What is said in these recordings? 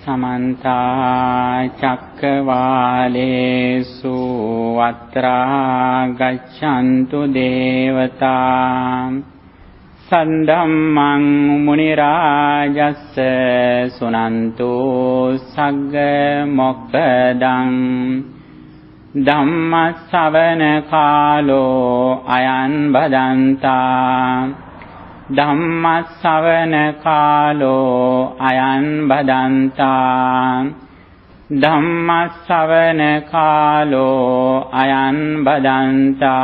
Samanta Cakkavalesu Atra Gaccantu Devata Sandhammang Munirajassa Sunantu Sagga Mokkadang Dhamma Savana Kalo Ayan Badanta Dhamma Savana Kalo Ayan Badanta Dhamma Savana Kalo Ayan Badanta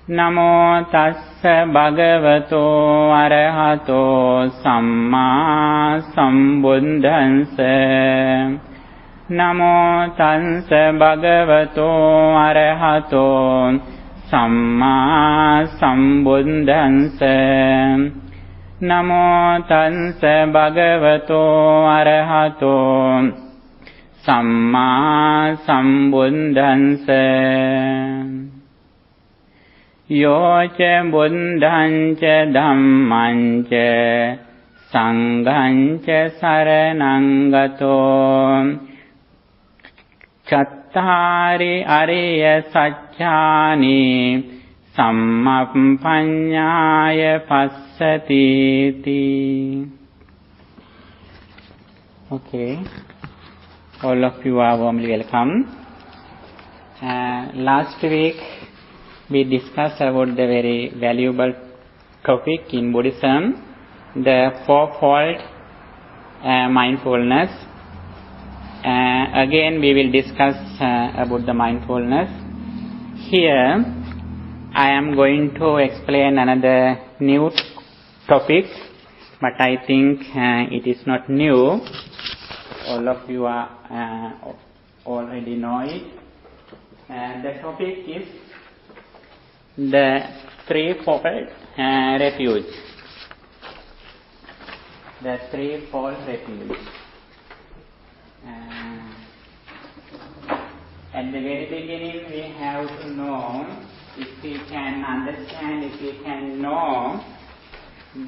Namo Tassa Bhagavato Arahato Samma Sambuddhassa Namo Tassa Bhagavato Arahato Samma Sambuddhassa Namo Tassa Bhagavato Arahato Samma Sambuddhassa Yoca buddhanca dhammanca sanghanca saranangato Cattari ariya saccani sammappanyaya passatiti. Okay, all of you are warmly welcome. Last week we discussed about the very valuable topic in Buddhism, the fourfold mindfulness. Again we will discuss about the mindfulness. Here I am going to explain another new topic, but I think it is not new. All of you are already know it. The topic is the threefold refuge. The threefold refuge. At the very beginning we have to know, if we can understand, if we can know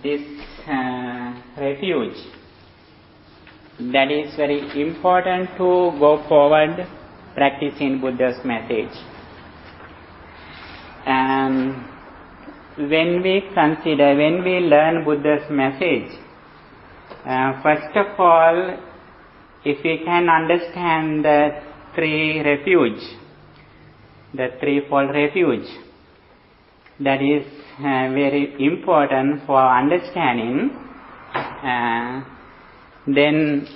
this refuge, that is very important to go forward practicing Buddha's message. When we consider, when we learn Buddha's message, first of all, if we can understand the three refuge, the threefold refuge, that is very important for understanding, then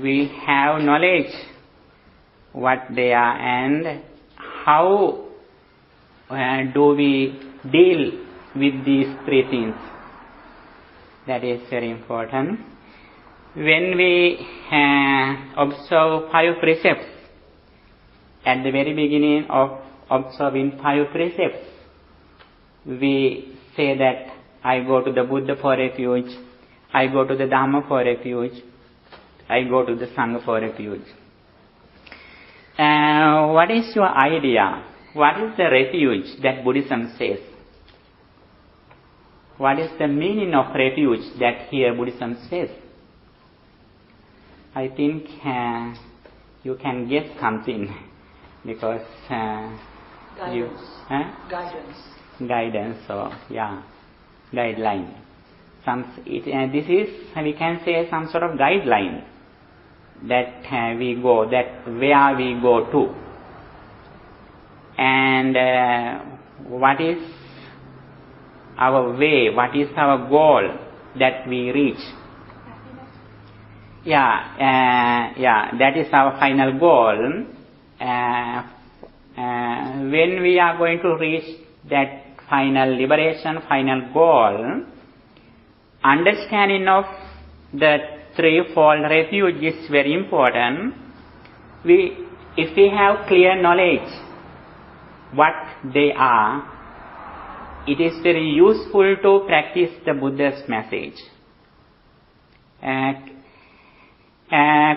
we have knowledge what they are and how do we deal with these three things. That is very important. When we observe 5 precepts, at the very beginning of observing 5 precepts, we say that I go to the Buddha for refuge, I go to the Dhamma for refuge, I go to the Sangha for refuge. What is your idea? What is the refuge that Buddhism says? What is the meaning of refuge that here Buddhism says? I think you can guess something because guidance. Guidance, so yeah, guideline. This is, we can say, some sort of guideline that we go, that where we go to, and what is our way, what is our goal that we reach. That is our final goal. When we are going to reach that final liberation, final goal, understanding of the threefold refuge is very important. If we have clear knowledge what they are, it is very useful to practice the Buddha's message.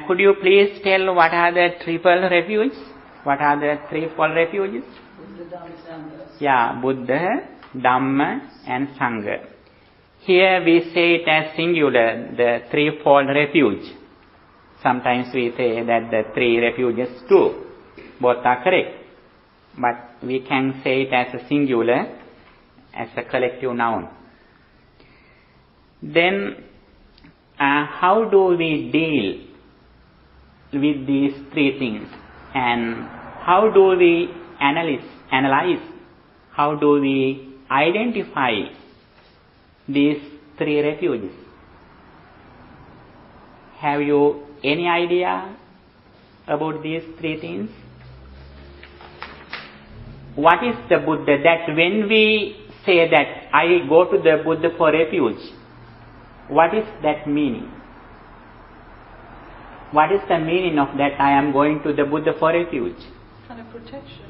Could you please tell what are the triple refuges? What are the threefold refuges? Buddha, Dhamma, Sangha. Yeah, Buddha, Dhamma and Sangha. Here we say it as singular, the threefold refuge. Sometimes we say that the three refuges too. Both are correct. But we can say it as a singular, as a collective noun. Then, how do we deal with these three things? And how do we analyze? How do we identify these three refuges? Have you any idea about these three things? What is the Buddha? That when we say that I go to the Buddha for refuge, what is that meaning? What is the meaning of that I am going to the Buddha for refuge? Kind of protection,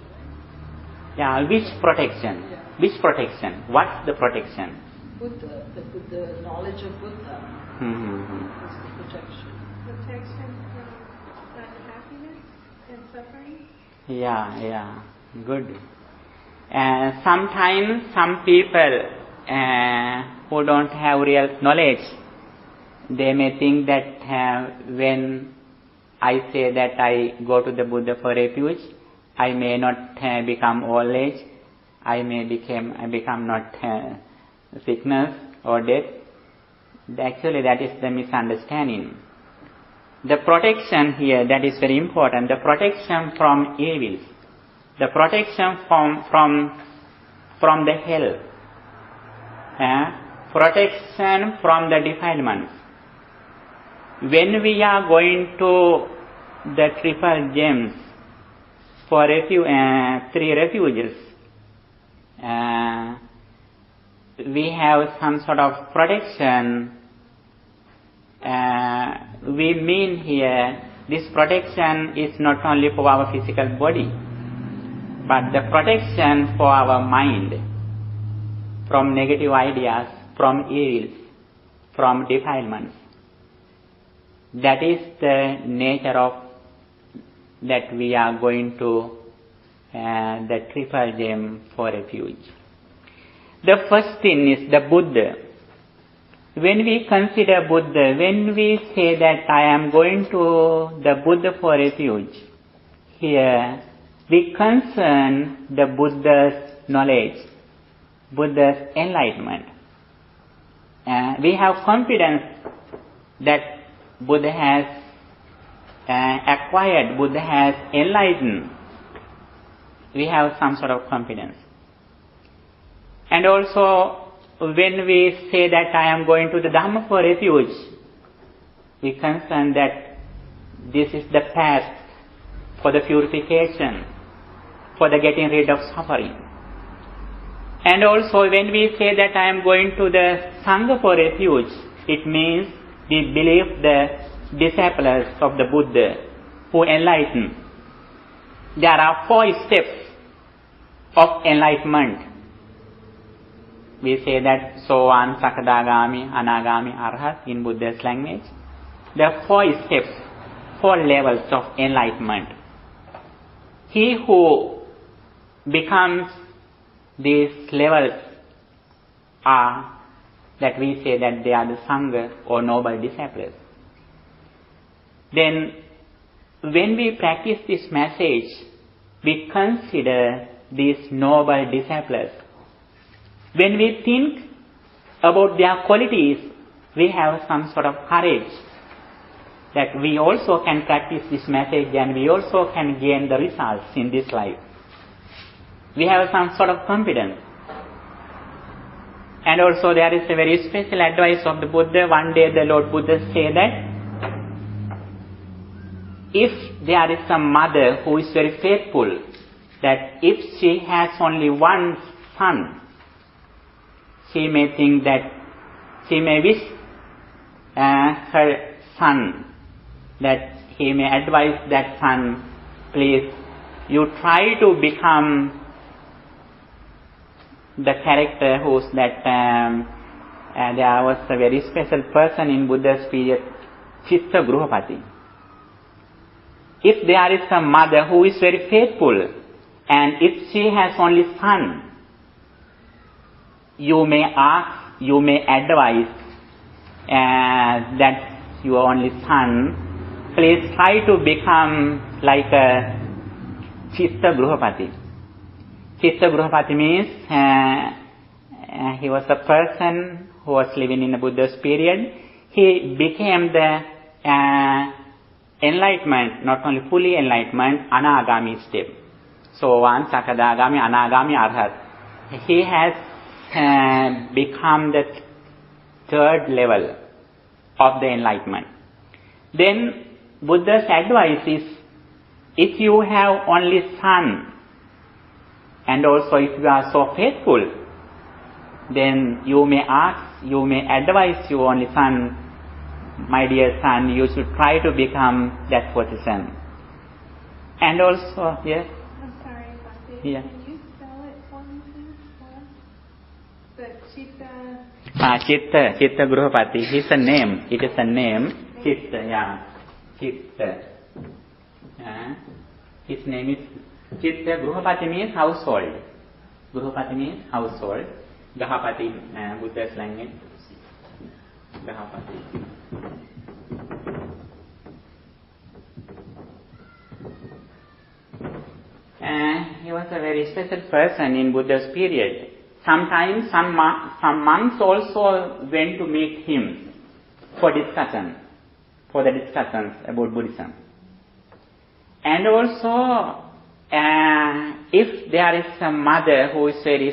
right? Yeah, which protection? Yeah. Which protection? What's the protection? Buddha, the knowledge of Buddha is the protection. Protection from unhappiness and suffering? Yeah, good. Sometimes some people who don't have real knowledge, they may think that when I say that I go to the Buddha for refuge, I may not become old age, I may become not sickness or death. Actually, that is the misunderstanding. The protection here, that is very important. The protection from evils, the protection from the hell, protection from the defilements. When we are going to the triple gems for three refuges, we have some sort of protection. We mean here, this protection is not only for our physical body, but the protection for our mind from negative ideas, from evils, from defilements. That is the nature of that we are going to the triple gem for refuge. The first thing is the Buddha. When we consider Buddha, when we say that I am going to the Buddha for refuge, here we concern the Buddha's knowledge, Buddha's enlightenment. We have confidence that Buddha has acquired, Buddha has enlightened. We have some sort of confidence. And also, when we say that I am going to the Dhamma for refuge, we concern that this is the path for the purification, for the getting rid of suffering. And also, when we say that I am going to the Sangha for refuge, it means we believe the disciples of the Buddha who enlighten. There are 4 steps of enlightenment. We say that Soan, Sakadagami, Anagami, Arhat in Buddha's language. There are 4 steps, 4 levels of enlightenment. He who becomes these levels are that we say that they are the Sangha or noble disciples. Then when we practice this message, we consider these noble disciples. When we think about their qualities, we have some sort of courage that we also can practice this message and we also can gain the results in this life. We have some sort of confidence. And also there is a very special advice of the Buddha. One day the Lord Buddha said that if there is some mother who is very faithful, that if she has only one son, she may think that she may wish her son that he may advise that son, please, you try to become the character who's that there was a very special person in Buddha's period, Chitta Gruhapati. If there is a mother who is very faithful and if she has only son, you may ask you may advise that your only son, please try to become like a Chitta Gruhapati. Chitta Gruhapati means he was a person who was living in the Buddha's period. He became the enlightenment, not only fully enlightenment, Anagami step. So one Sakadagami, Anagami, Arhat. He has become the third level of the enlightenment. Then Buddha's advice is, if you have only son, and also if you are so faithful, then you may advise your only son, my dear son, you should try to become that person. And also, yes? I'm sorry about this. Yeah. Can you spell it for me, please? The Chitta. Chitta Gruhapati. It's a name. It is a name. Chitta, yeah. Chitta. His name is Chitta. Gruhapati means household. Gruhapati means household. Gahapati, Buddha's language. Gahapati. He was a very special person in Buddha's period. Sometimes some monks also went to meet him for the discussions about Buddhism. And also, if there is a mother who is very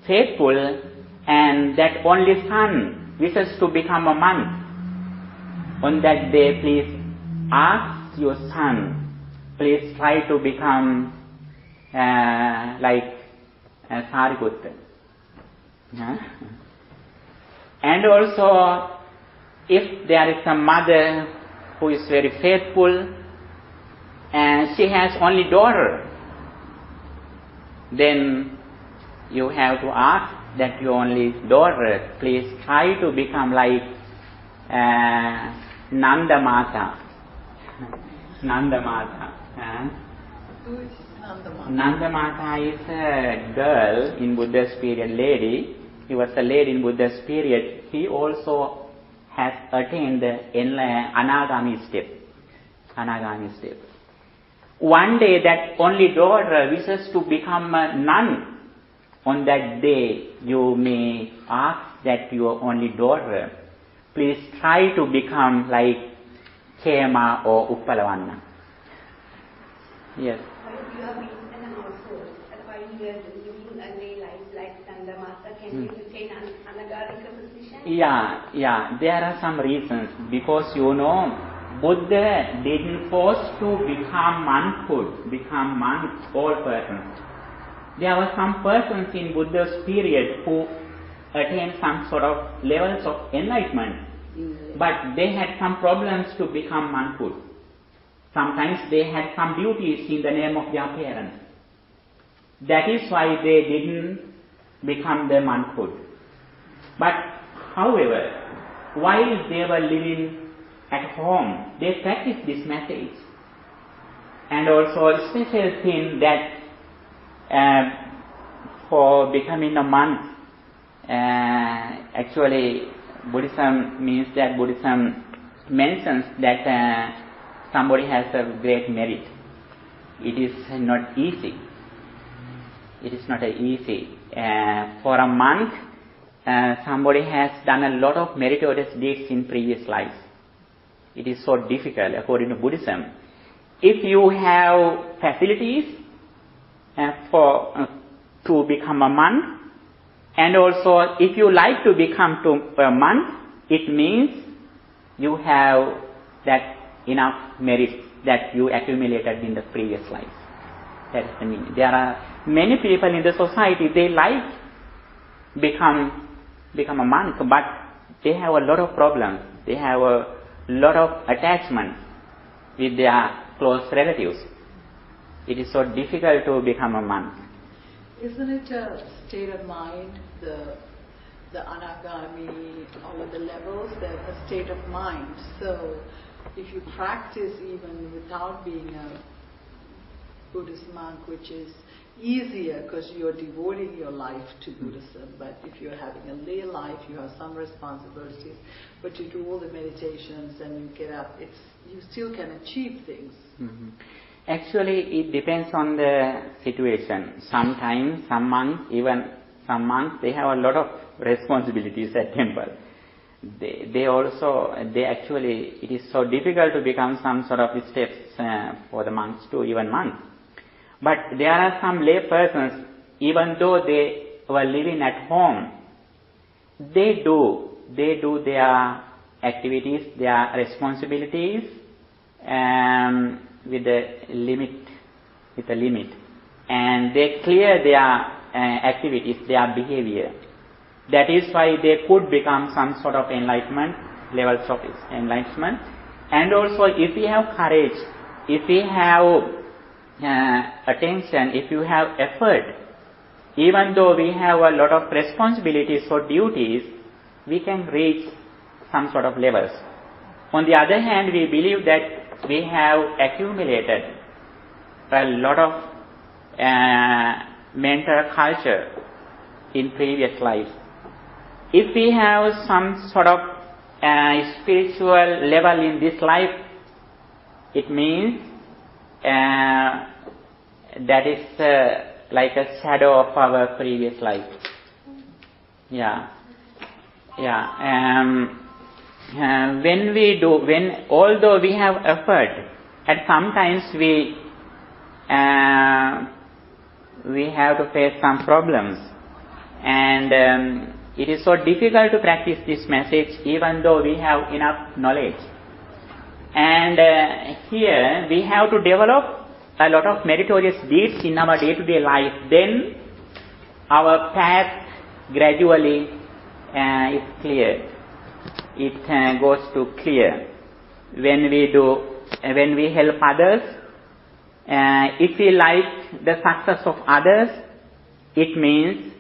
faithful and that only son wishes to become a monk, on that day please ask your son, please try to become like Sariputta. And also, if there is a mother who is very faithful and she has only daughter, then you have to ask that your only daughter, please try to become like Nanda Mata. Nanda Mata. Who is Nanda Mata? Nanda Mata is a girl in Buddha's period, lady. He was a lady in Buddha's period. He also has attained the Anagami step. Anagami step. One day that only daughter wishes to become a nun. On that day you may ask that your only daughter, please try to become like Khema or Uppalavanna. Yes. If you have been in a household, according to living a day life like Sandamata, can you retain an anagarika position? Yeah. There are some reasons. Because Buddha didn't force to become monks, all persons. There were some persons in Buddha's period who attained some sort of levels of enlightenment. But they had some problems to become monkhood. Sometimes they had some duties in the name of their parents. That is why they didn't become the monkhood. But however, while they were living at home, they practiced this message. And also a special thing that for becoming a monk, actually Buddhism means that Buddhism mentions that somebody has a great merit. It is not easy. It is not easy. For a monk, somebody has done a lot of meritorious deeds in previous lives. It is so difficult according to Buddhism. If you have facilities to become a monk, and also if you like to become a monk, it means you have that enough merit that you accumulated in the previous life. That's the meaning. There are many people in the society, they like become a monk, but they have a lot of problems. They have a lot of attachment with their close relatives. It is so difficult to become a monk. Isn't it a state of mind, the anagami, all of the levels, they're a state of mind. So if you practice even without being a Buddhist monk, which is easier because you're devoting your life to Buddhism. But if you're having a lay life, you have some responsibilities, but you do all the meditations and you get up, you still can achieve things. Mm-hmm. Actually, it depends on the situation. Sometimes, some monks, they have a lot of responsibilities at temple. It is so difficult to become some sort of steps for the monks too, even monks. But there are some lay persons, even though they were living at home, they do their activities, their responsibilities with a limit, and they clear their activities, their behavior. That is why they could become some sort of enlightenment, levels of enlightenment. And also, if we have courage, if we have attention, if you have effort, even though we have a lot of responsibilities or duties, we can reach some sort of levels. On the other hand, we believe that we have accumulated a lot of mental culture in previous lives. If we have some sort of spiritual level in this life, it means that is like a shadow of our previous life. Although we have effort, and sometimes we have to face some problems, and it is so difficult to practice this message even though we have enough knowledge. And here we have to develop a lot of meritorious deeds in our day-to-day life. Then our path gradually is clear. It goes to clear. When we help others, if we like the success of others, it means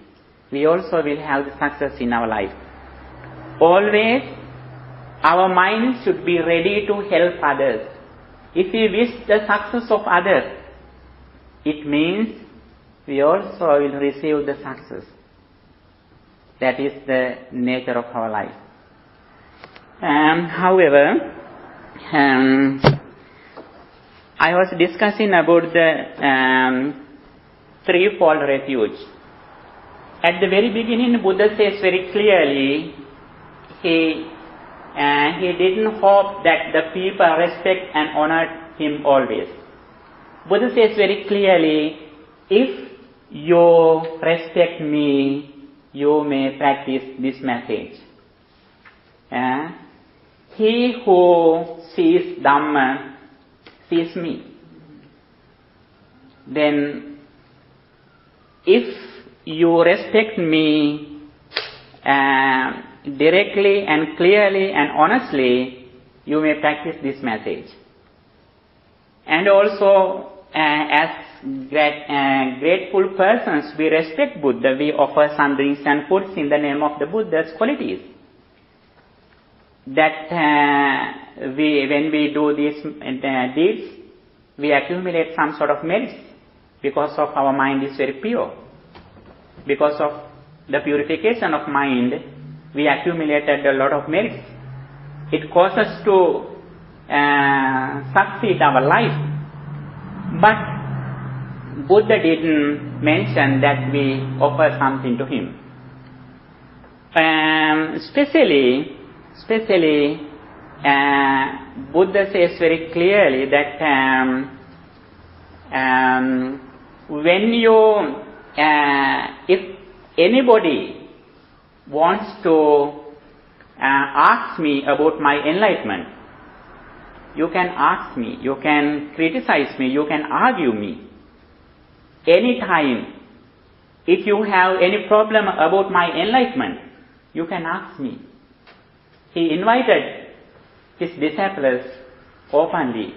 we also will have the success in our life. Always, our mind should be ready to help others. If we wish the success of others, it means we also will receive the success. That is the nature of our life. However, I was discussing about the threefold refuge. At the very beginning, Buddha says very clearly, he didn't hope that the people respect and honor him always. Buddha says very clearly, if you respect me, you may practice this message. He who sees Dhamma sees me. Then, if you respect me directly and clearly and honestly, you may practice this message. And also, as grateful persons, we respect Buddha. We offer some drinks and foods in the name of the Buddha's qualities. That when we do these deeds, we accumulate some sort of merits because of our mind is very pure. Because of the purification of mind, we accumulated a lot of merits. It causes us to succeed our life. But Buddha didn't mention that we offer something to him. Especially, Buddha says very clearly that if anybody wants to ask me about my enlightenment, you can ask me, you can criticize me, you can argue me. Anytime, if you have any problem about my enlightenment, you can ask me. He invited his disciples openly,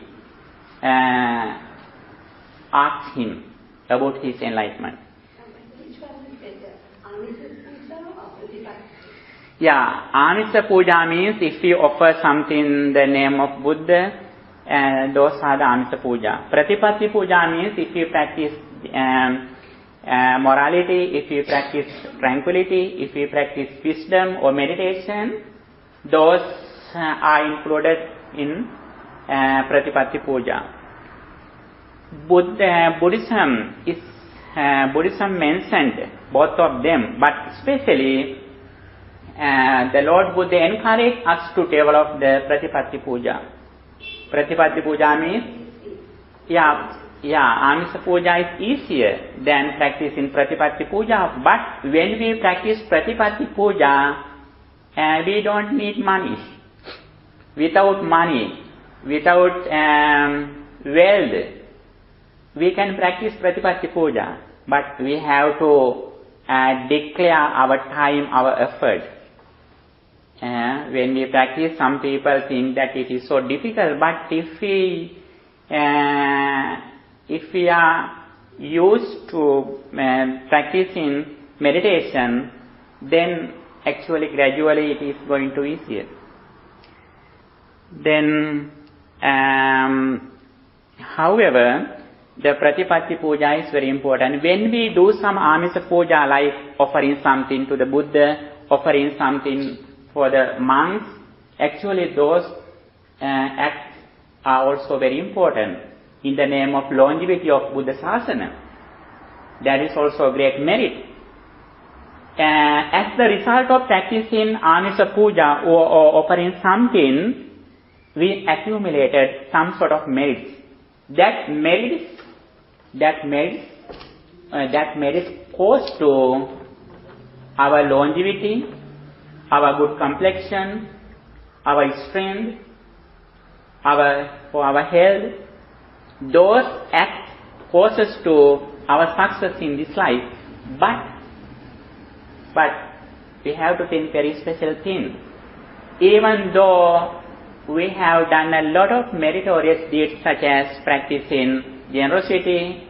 asked him about his enlightenment. Which one is better, Amisa Puja or Pratipatti? Yeah, Amisa Puja means if you offer something in the name of Buddha, those are the Amisa Puja. Pratipatti Puja means if you practice morality, if we practice tranquility, if we practice wisdom or meditation, those are included in Pratipatti Puja. Buddhism mentioned both of them, but especially the Lord Buddha encouraged us to develop the Pratipatti Puja. Pratipatti Puja means, Amisa Puja is easier than practicing Pratipatti Puja, but when we practice Pratipatti Puja, we don't need money. Without money, without wealth, we can practice Pratipatti Puja, but we have to declare our time, our effort. When we practice, some people think that it is so difficult, but if we are used to practicing meditation, then actually gradually it is going to be easier. Then, however, the Pratipatti Puja is very important. When we do some Amisa Puja, like offering something to the Buddha, offering something for the monks, actually those acts are also very important in the name of longevity of Buddha Sasana. That is also a great merit. As the result of practicing Amisa Puja or offering something, we accumulated some sort of merits. That merits goes to our longevity, our good complexion, our strength, for our health. Those acts causes to our success in this life. But we have to think very special thing. Even though we have done a lot of meritorious deeds such as practicing generosity,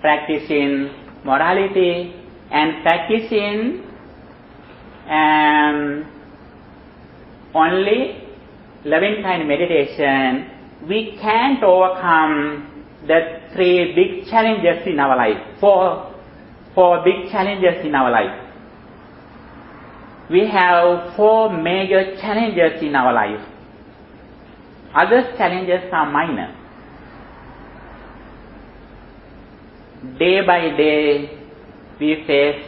practicing morality, and practicing only loving kind meditation, we can't overcome the three big challenges in our life, four big challenges in our life. We have four major challenges in our life. Other challenges are minor. Day by day, we face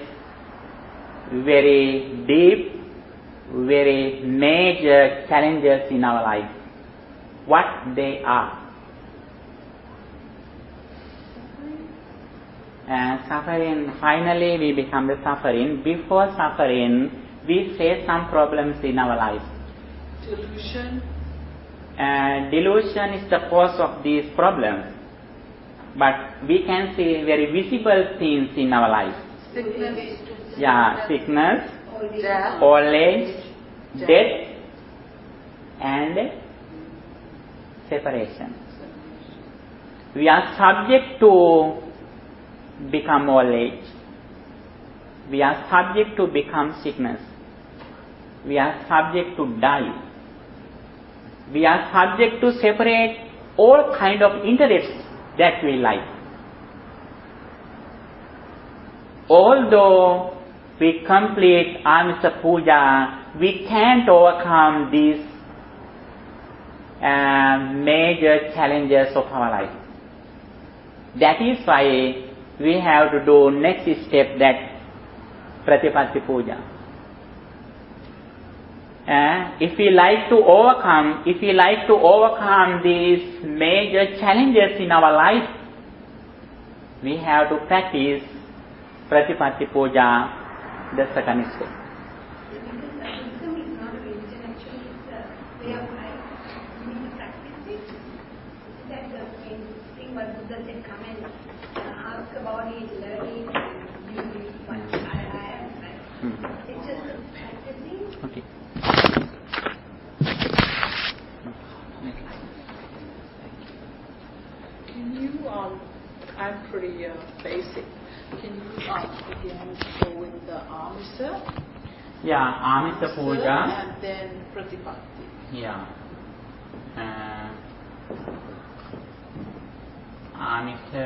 very deep, very major challenges in our life. What they are? Suffering, finally we become the suffering. Before suffering, we face some problems in our life. Delusion. Delusion is the cause of these problems. But we can see very visible things in our life. Sickness. Sickness, Death. old age, death, and separation. We are subject to become old age. We are subject to become sickness. We are subject to die. We are subject to separate all kind of interests that we like. Although we complete Amisa Puja, we can't overcome these major challenges of our life. That is why we have to do next step, that Pratipatti Puja. If we like to overcome these major challenges in our life, we have to practice Pratipatti Puja, the second step. Because Buddhism is not a religion, actually it's a way of life. You need to practice it. That's the main thing what Buddha said, come and ask about it, learn it, and use it. But I am it's just practicing. Okay. Can you, I'm pretty basic. Can you again go with the Amisa? Amisa Puja. And then Pratipatti. Amisa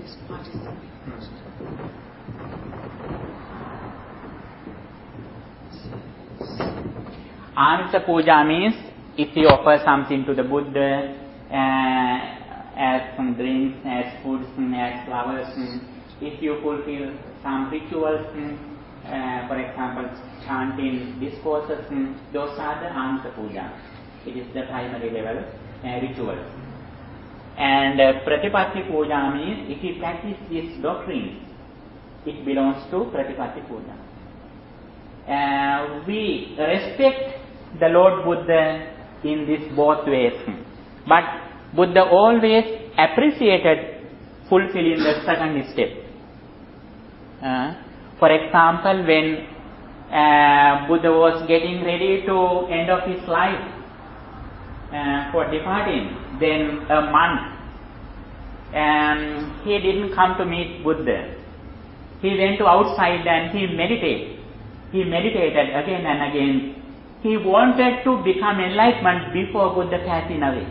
is participating. Amisa puja means if you offer something to the Buddha, as some drinks, as foods, as flowers, if you fulfill some rituals, for example, chanting discourses, those are the Amisa puja. It is the primary level rituals. And Pratipatti puja means if you practice these doctrines, it belongs to Pratipatti puja. We respect the Lord Buddha in this both ways. But Buddha always appreciated fulfilling the second step. For example, when Buddha was getting ready to end of his life for departing, then a monk, he didn't come to meet Buddha. He went to outside and he meditated. He meditated again and again. He wanted to become enlightened before Buddha passing away.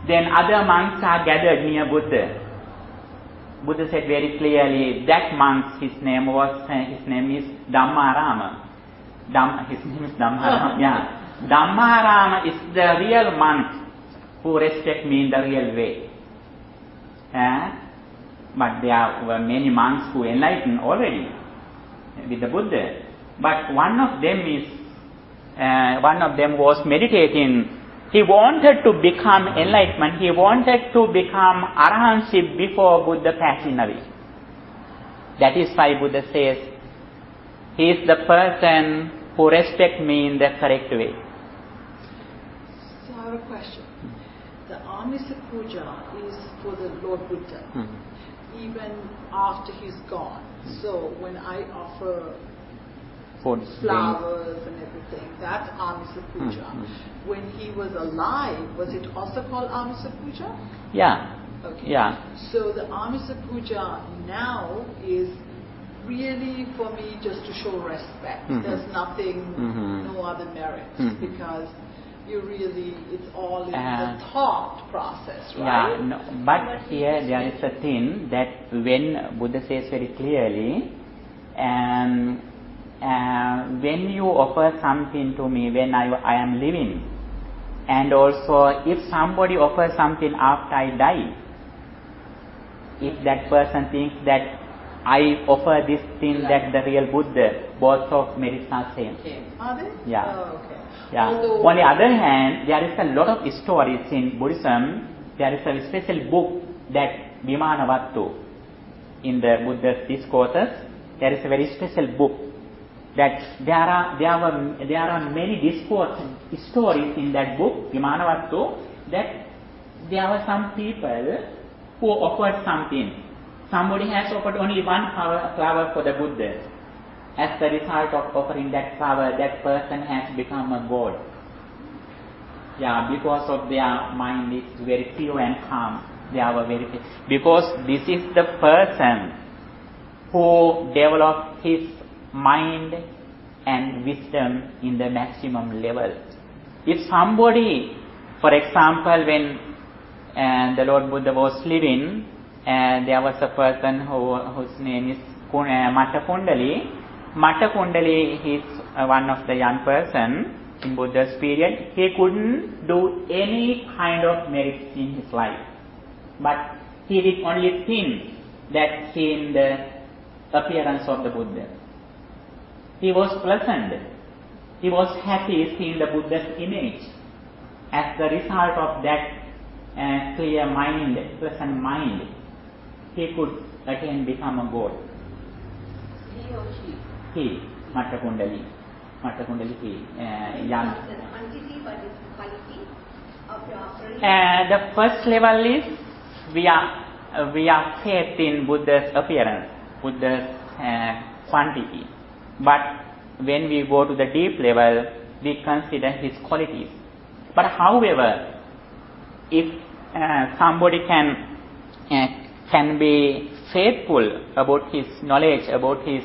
Then other monks are gathered near Buddha. Buddha said very clearly that monk, his name is Dhammarama. His name is Dhammarama. Yeah, Dhammarama is the real monk who respect me in the real way. But there were many monks who enlightened already with the Buddha. But one of them was meditating. He wanted to become enlightenment. He wanted to become arahantship before Buddha passing away. That is why Buddha says, he is the person who respects me in the correct way. So I have a question. The Amisa puja is for the Lord Buddha, even after he's gone. So when I offer flowers and everything, that's Amisa puja. When he was alive, was it also called Amisa puja? Yeah. Okay. Yeah. So the Amisa puja now is really for me just to show respect. There's nothing, no other merits, because you really, it's all in the thought process, right? Yeah, no, but here there is a thing that when Buddha says very clearly, when you offer something to me when I am living, and also if somebody offers something after I die, if that person thinks that I offer this thing that the real Buddha, both of merits are same. Okay. Are they? Yeah. Oh, okay. Yeah. On the other hand, there is a lot of stories in Buddhism. There is a special book that Vimanavattu in the Buddha's discourses. There is a very special book that there are many stories in that book, Vimanavattu, that there were some people who offered something. Somebody has offered only one flower for the Buddha. As the result of offering that flower, that person has become a god. Yeah, because of their mind is very pure and calm. They are very, because this is the person who developed his mind and wisdom in the maximum level. If somebody, for example, when the Lord Buddha was living, there was a person whose name is Mata Kundali. Mata Kundali is one of the young person in Buddha's period. He couldn't do any kind of merits in his life, but he did only things that seen the appearance of the Buddha. He was pleasant. He was happy seeing the Buddha's image. As the result of that clear mind, pleasant mind, he could again become a god. He or she? He, Mata Kundali, he, young. The quantity, but it's the quality of your offering. The first level is we are faith in Buddha's appearance, Buddha's quantity. But when we go to the deep level, we consider his qualities. But however, if somebody can be faithful about his knowledge, about his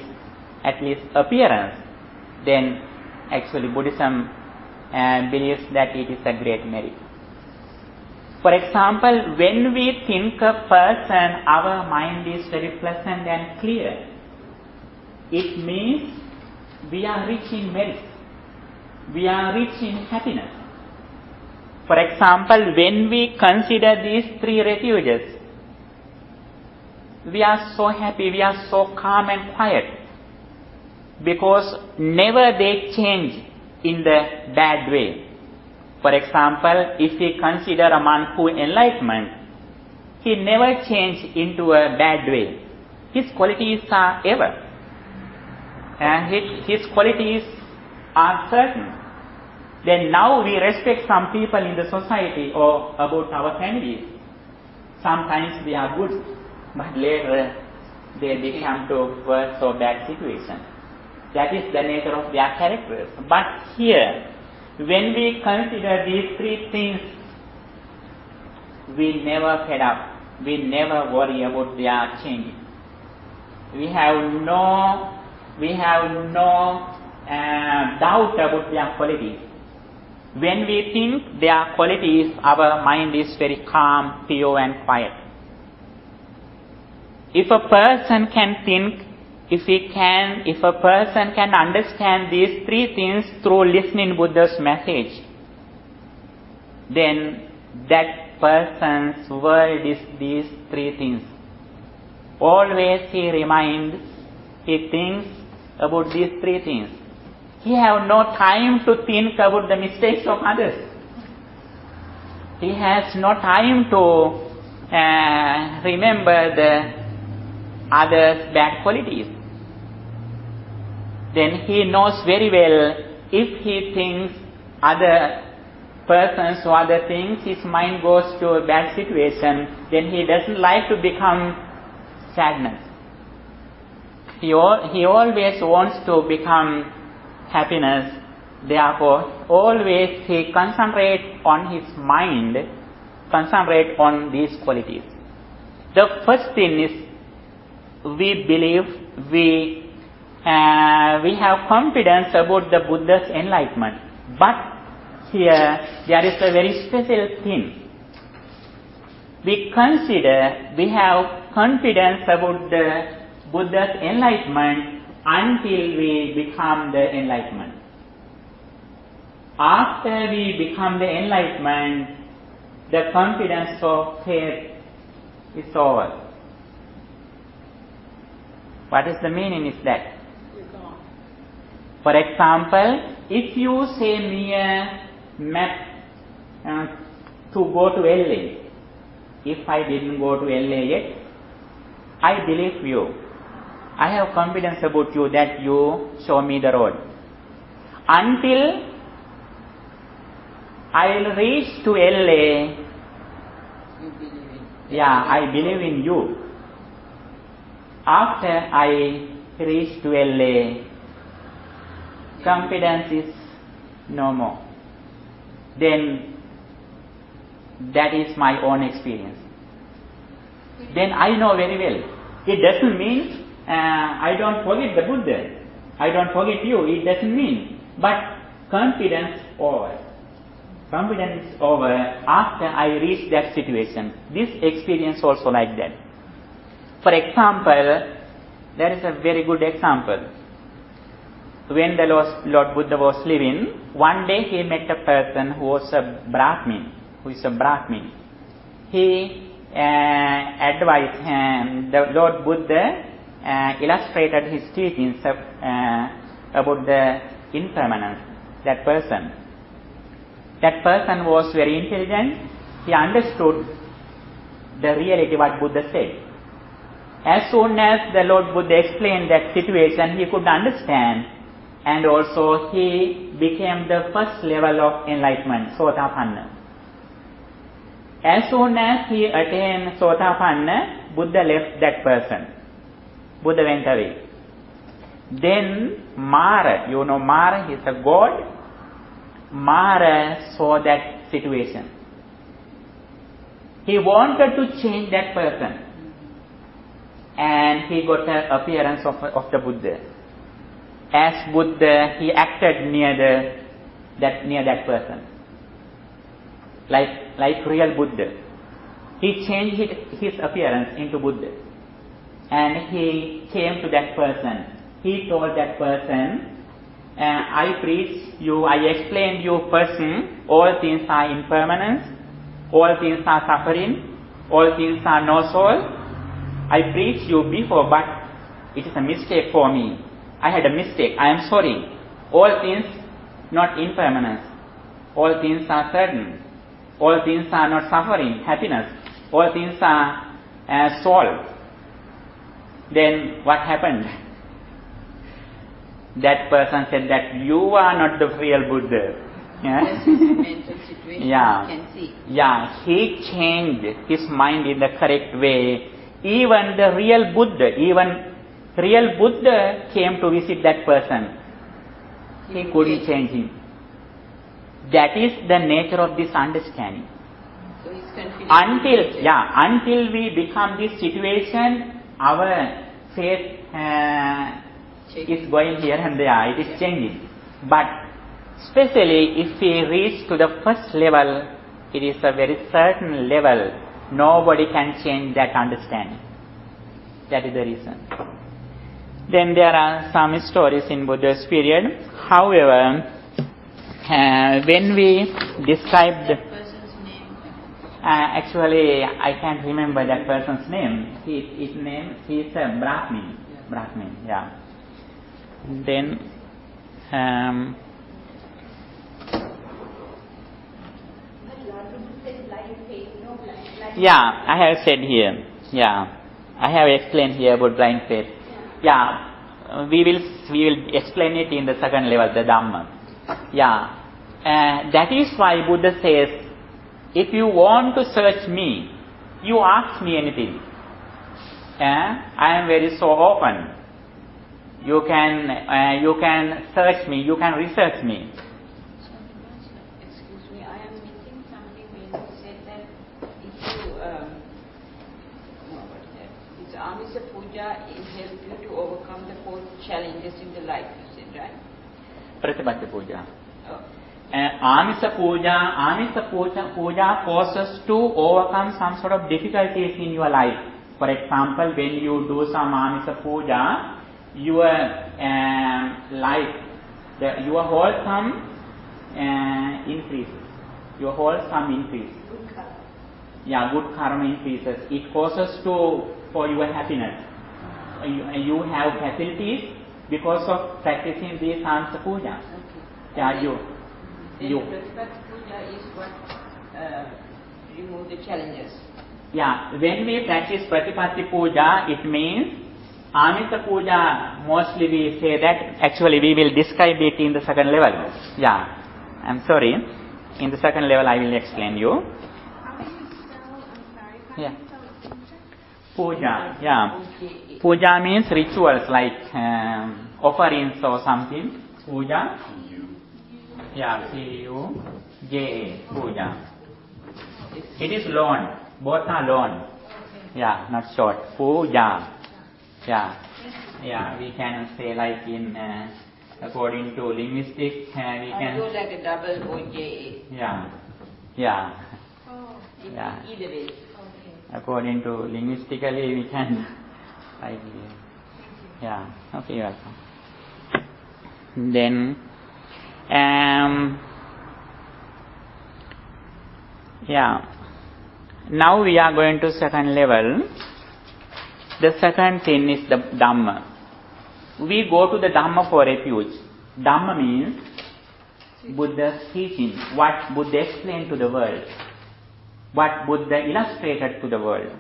at least appearance, then actually Buddhism believes that it is a great merit. For example, when we think a person, our mind is very pleasant and clear. It means we are rich in merit. We are rich in happiness. For example, when we consider these three refuges, we are so happy, we are so calm and quiet, because never they change in the bad way. For example, if we consider a monk who enlightenment, he never changed into a bad way. His qualities are ever. And his qualities are certain. Then now we respect some people in the society or about our families. Sometimes they are good, but later they become to worse or bad situation. That is the nature of their characters. But here, when we consider these three things, we never fed up. We never worry about their changing. We have no doubt about their qualities. When we think their qualities, our mind is very calm, pure and quiet. If a person can think, if a person can understand these three things through listening Buddha's message, then that person's world is these three things. Always he thinks about these three things. He have no time to think about the mistakes of others. He has no time to remember the others' bad qualities. Then he knows very well, if he thinks other persons or other things, his mind goes to a bad situation, then he doesn't like to become sadness. He always wants to become happiness. Therefore, always he concentrate on his mind, concentrate on these qualities. The first thing is, we believe, we have confidence about the Buddha's enlightenment. But here there is a very special thing. We have confidence about the Buddha's enlightenment until we become the enlightenment. After we become the enlightenment, the confidence of faith is over. What is the meaning is that? For example, if you say me a map to go to LA, if I didn't go to LA yet, I believe you. I have confidence about you that you show me the road. Until I will reach to LA, I believe in you. After I reach to LA, confidence is no more. Then that is my own experience. Then I know very well. It doesn't mean I don't forget the Buddha. I don't forget you. It doesn't mean. But confidence over. Confidence is over after I reach that situation. This experience also like that. For example, there is a very good example. When the Lord Buddha was living, one day he met a person who is a Brahmin. He advised him. The Lord Buddha illustrated his teachings about the impermanence. That person was very intelligent. He understood the reality what Buddha said. As soon as the Lord Buddha explained that situation, he could understand, and also he became the first level of enlightenment, Sotapanna. As soon as he attained Sotapanna, Buddha left that person. Buddha went away. Then Mara, you know Mara, he is a god. Mara saw that situation. He wanted to change that person. And he got the appearance of the Buddha. As Buddha, he acted near near that person. Like real Buddha. He changed his appearance into Buddha. And he came to that person. He told that person, I preach you, I explained you person, all things are impermanence, all things are suffering, all things are no soul. I preached you before, but it is a mistake for me. I had a mistake, I am sorry. All things not impermanence, all things are certain, all things are not suffering, happiness, all things are soul. Then what happened? That person said that you are not the real Buddha. Yeah? That's his mental situation. Yeah. You can see. Yeah, he changed his mind in the correct way. Even the real Buddha came to visit that person. He couldn't change him. That is the nature of this understanding. So he's confident. Until we become this situation, our faith is going here and there. It is changing. But especially if we reach to the first level, it is a very certain level. Nobody can change that understanding. That is the reason. Then there are some stories in Buddha's period. However, when we describe the Person's name. actually, I can't remember that person's name. He is a Brahmin. Brahmin, yeah. Then, yeah, I have said here. Yeah, I have explained here about blind faith. Yeah, we will explain it in the second level, the Dhamma. Yeah, that is why Buddha says, if you want to search me, you ask me anything. I am very so open. You can search me, you can research me. Excuse me, I am missing something when you said that if you, this Amisa Puja help you to overcome the 4 challenges in the life, you said, right? Pratipatti Puja. Oh. Amisa Puja causes to overcome some sort of difficulties in your life. For example, when you do some Amisa Puja, your life, your wholesome increases. Your wholesome increases. Yeah, good karma increases. It causes for your happiness. You have facilities because of practicing this Amisa Puja. Yeah, you. Pratipatti Puja is what remove the challenges. Yeah, when we practice Pratipatti Puja, it means Amisa Puja, mostly we say that, actually we will describe it in the second level. Yeah, I'm sorry. In the second level I will explain you. Yeah. Puja, yeah. Puja means rituals like offerings or something. Puja. Yeah, Puja. Puja. It is long. Both are long. Yeah, not short. Puja. Yeah, we can say like in according to linguistics, we can do like a double OJA. Yeah. Either way. Okay. According to linguistically, we can like yeah. Okay, you're welcome. Then yeah. Now we are going to second level. The second thing is the Dhamma. We go to the Dhamma for refuge. Dhamma means Buddha's teaching, what Buddha explained to the world, what Buddha illustrated to the world.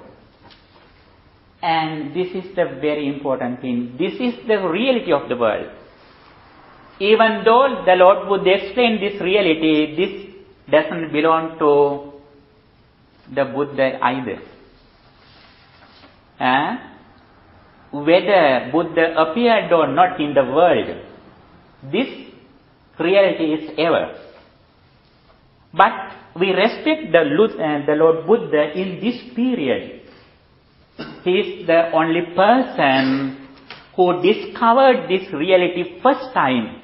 And this is the very important thing. This is the reality of the world. Even though the Lord Buddha explained this reality, this doesn't belong to the Buddha either. Whether Buddha appeared or not in the world, this reality is ever. But we respect the Lord Buddha in this period. He is the only person who discovered this reality first time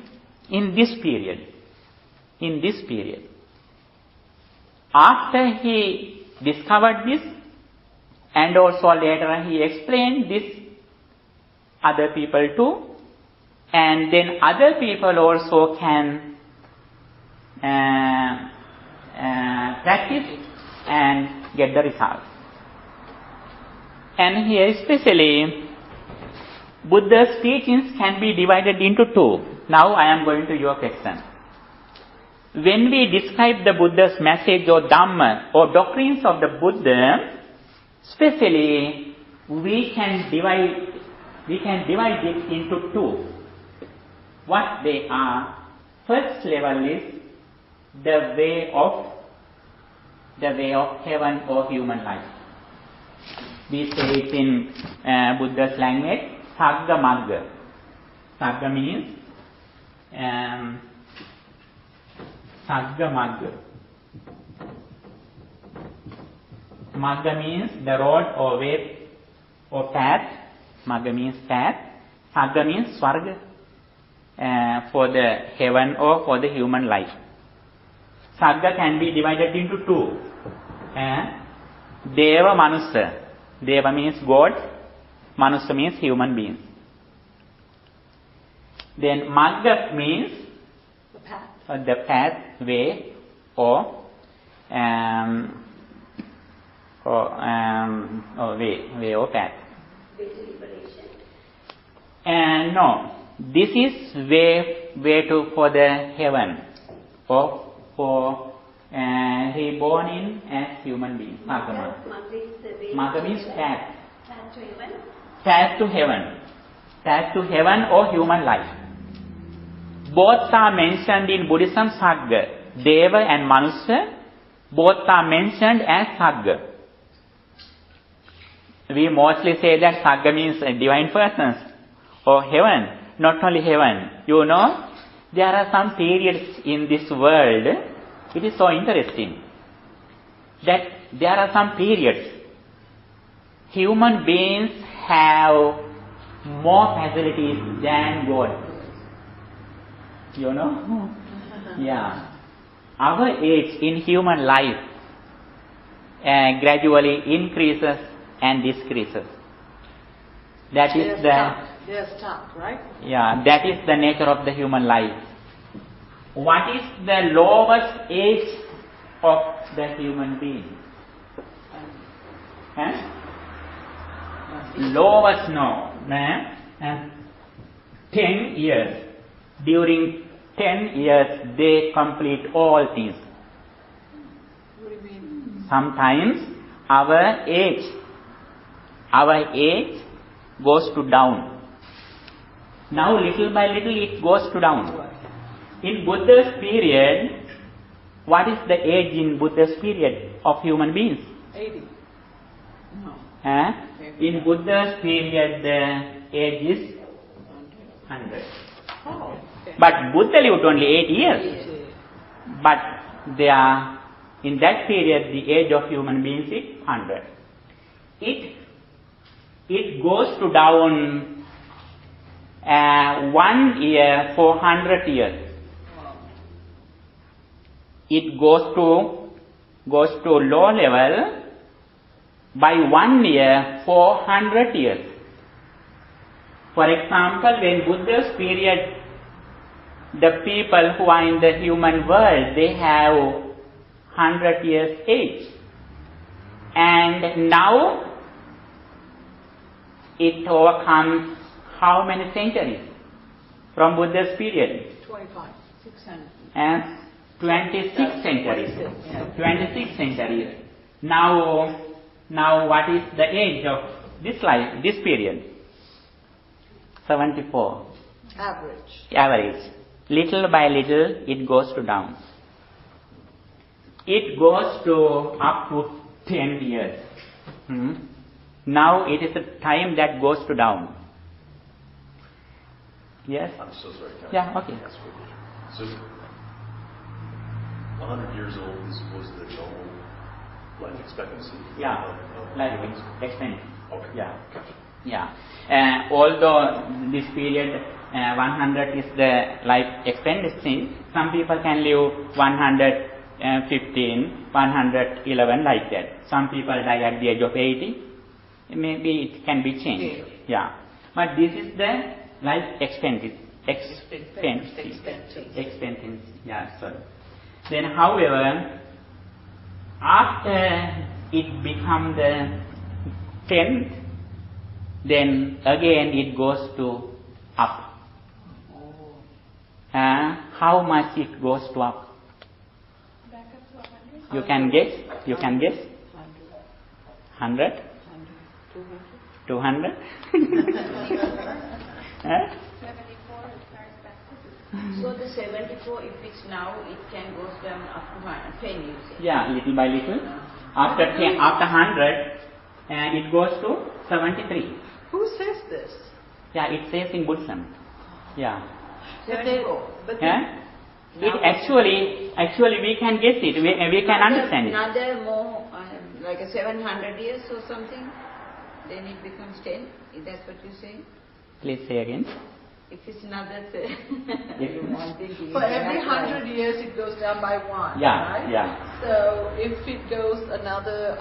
in this period. in this period. After he discovered this, and also later he explained this other people too, and then other people also can practice and get the result. And here especially Buddha's teachings can be divided into two. Now I am going to your question. When we describe the Buddha's message or Dhamma or doctrines of the Buddha, especially we can divide it into two. What they are? First level is the way of heaven or human life. We say it in Buddha's language, Sagga Magga. Sagga means Sagga Magga. Magga means the road or way or path. Magga means path. Sagga means Swarga, for the heaven or for the human life. Sagga can be divided into two. Deva Manusa. Deva means God. Manusa means human beings. Then Magga means the path, way, or way or path. No, this is way to for the heaven, or for reborn in as human beings. Magga means path. Path to heaven. Path to heaven or human life. Both are mentioned in Buddhism, Sagga. Deva and Manusa, both are mentioned as Sagga. We mostly say that Sagga means divine persons or heaven. Not only heaven. You know, there are some periods in this world, it is so interesting, that there are some periods human beings have more facilities than God. You know? Yeah. Our age in human life gradually increases and decreases. That is they're stuck, right? Yeah, that is the nature of the human life. What is the lowest age of the human being? Lowest, no. 10 years. During 10 years, they complete all things. What do you mean? Sometimes our age goes to down. Now little by little it goes to down. In Buddha's period, what is the age in Buddha's period of human beings? 80. No. In Buddha's period, the age is 100. Oh, okay. But Buddha lived only 8 years. But in that period, the age of human beings is 100. It goes to down 1 year for 100 years. It goes to low level by 1 year for 100 years. For example, when Buddha's period, the people who are in the human world, they have 100 years age. And now it overcomes how many centuries from Buddha's period? 25, 600. And 26 centuries. 26 centuries. Now what is the age of this life, this period? 74. Average. Little by little it goes to down. It goes to up to 10 years. Now it is a time that goes to down. Yes? I'm so sorry. Yeah, okay. So 100 years old was the normal life expectancy? Yeah, life expectancy. Okay. Yeah. Gotcha. Yeah. Although this period 100 is the life expectancy. Some people can live 115, 111 like that. Some people die at the age of 80. Maybe it can be changed. Yeah. But this is the life expectancy. Expectancy. Yeah, sorry. Then, however, after it becomes the 10th, then again it goes to up. How much it goes to up? Back up to 100. You can guess? 100? 200? 74 it starts back to. So the 74, if it's now, it can go down up to 10, you say? Yeah, little by little. After 100, it goes to 73. Who says this? Yeah, it says in Buddhism. Yeah. But It actually we can guess it. We can understand it. Another more, like a 700 years or something, then it becomes 10. Is that what you're saying? Please say again. If it's another, for every 100 years it goes down by 1. Yeah, right? yeah. So if it goes another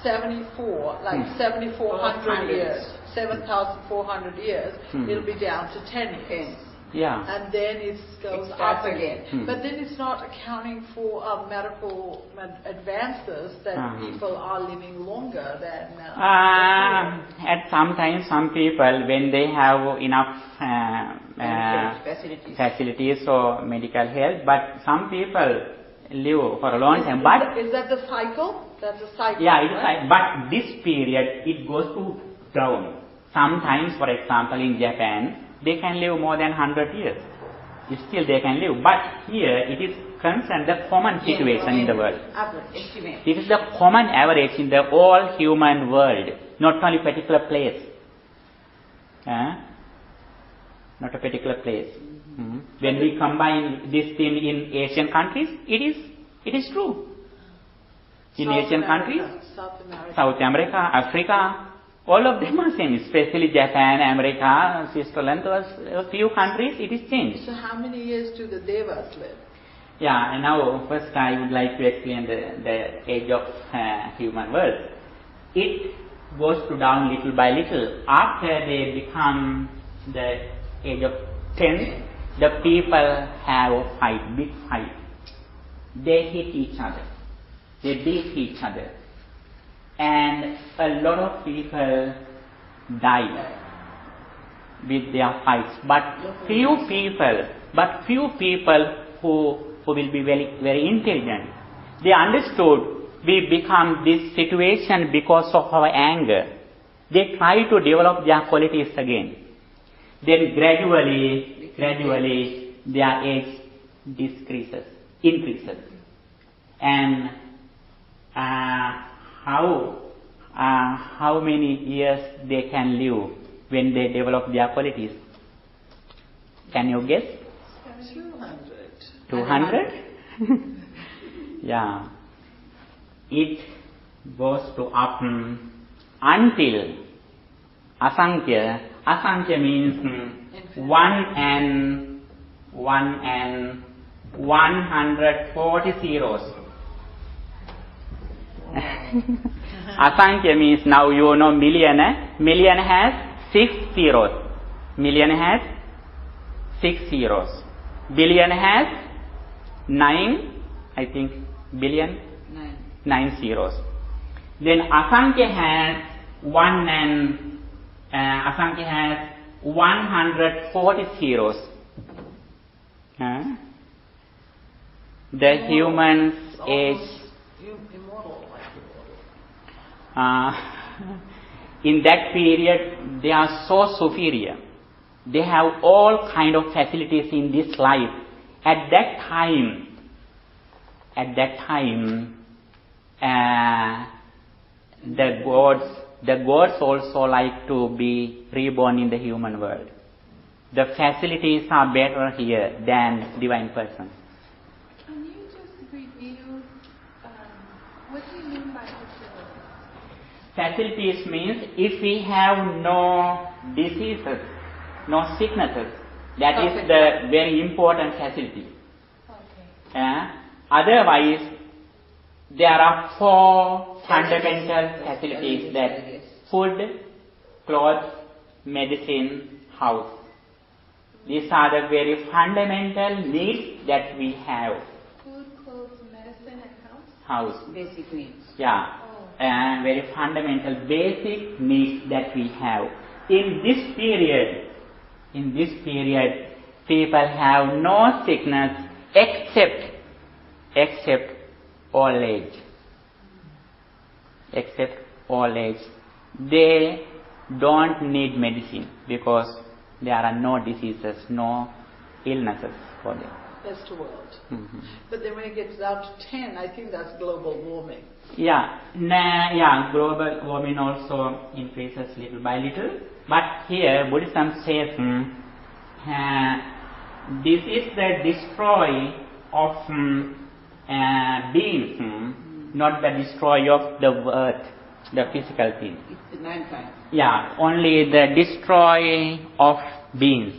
74, like 7,400 years, 7,400 years, it'll be down to 10 years. Yeah. And then it goes It up starts again. again. But then it's not accounting for medical advances that people are living longer than. At sometimes some people, when they have enough facilities or medical help, but some people live for a long time. But is that the cycle? That's a cycle. yeah, it's right? like, but this period it goes to down. Sometimes, for example, in Japan, they can live more than 100 years. Still they can live. But here it is concerned the common situation in the world. This is the common average in the whole human world, not only particular place. Not a particular place. When we combine this thing in Asian countries, it is true. In Asian countries, South America, Africa, all of them are same, especially Japan, America, Switzerland, a few countries, it is changed. So how many years do the Devas live? Yeah, and now first I would like to explain the age of human world. It goes to down little by little. After they become the age of 10, the people have a fight, big fight. They hit each other. They beat each other. And a lot of people die with their fights. But few people who will be very, very intelligent, they understood we become this situation because of our anger. They try to develop their qualities again. Then gradually their age increases. And how many years they can live when they develop their qualities? Can you guess? 200? Yeah. It goes to up until asankhya. Asankhya means 1 and 140 zeros. Asankhya means, now you know million. Million has 6 zeros. Million has 6 zeros. Billion has 9, I think, billion, 9 zeros. Then asankhya has 140 zeros. The human's age. In that period, they are so superior. They have all kind of facilities in this life. At that time, the gods also like to be reborn in the human world. The facilities are better here than divine persons. Can you just review what do you mean by facilities? Facilities means if we have no diseases, no sicknesses. That is the very important facility. Otherwise, there are 4 fundamental facilities: that food, clothes, medicine, house. These are the very fundamental needs that we have. Food, clothes, medicine, and House. Basic needs. Yeah. And very fundamental basic needs that we have. In this period, people have no sickness except old age. Except old age. They don't need medicine because there are no diseases, no illnesses for them. That's the world. Mm-hmm. But then when it gets down to 10, I think that's global warming. Yeah, global warming also increases little by little. But here Buddhism says this is the destroy of beings, not the destroy of the earth, the physical thing. It's mankind. Yeah, only the destroy of beings.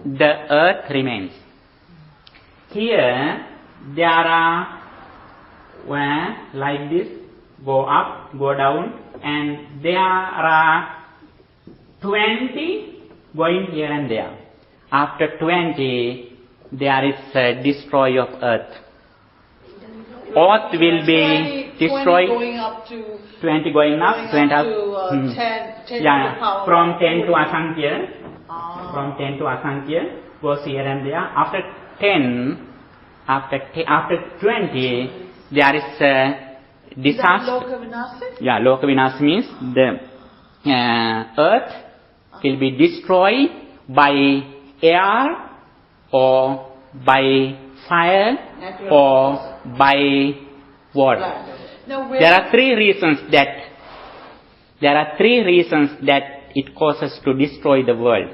The earth remains. Here there are like this, go up, go down, and there are 20 going here and there. After 20, there is a destroy of earth. Earth will be destroyed. 20 going up to 20 going up, 20 up. to 10 to the power from 10 to 40. Asankhya. From 10 to Asankhya goes here and there. After 10, after 20, there is a disaster. Loka Vinasa? Yeah, Loka Vinasa means the earth will be destroyed by air or by fire or by water. Now, There are three reasons that it causes to destroy the world.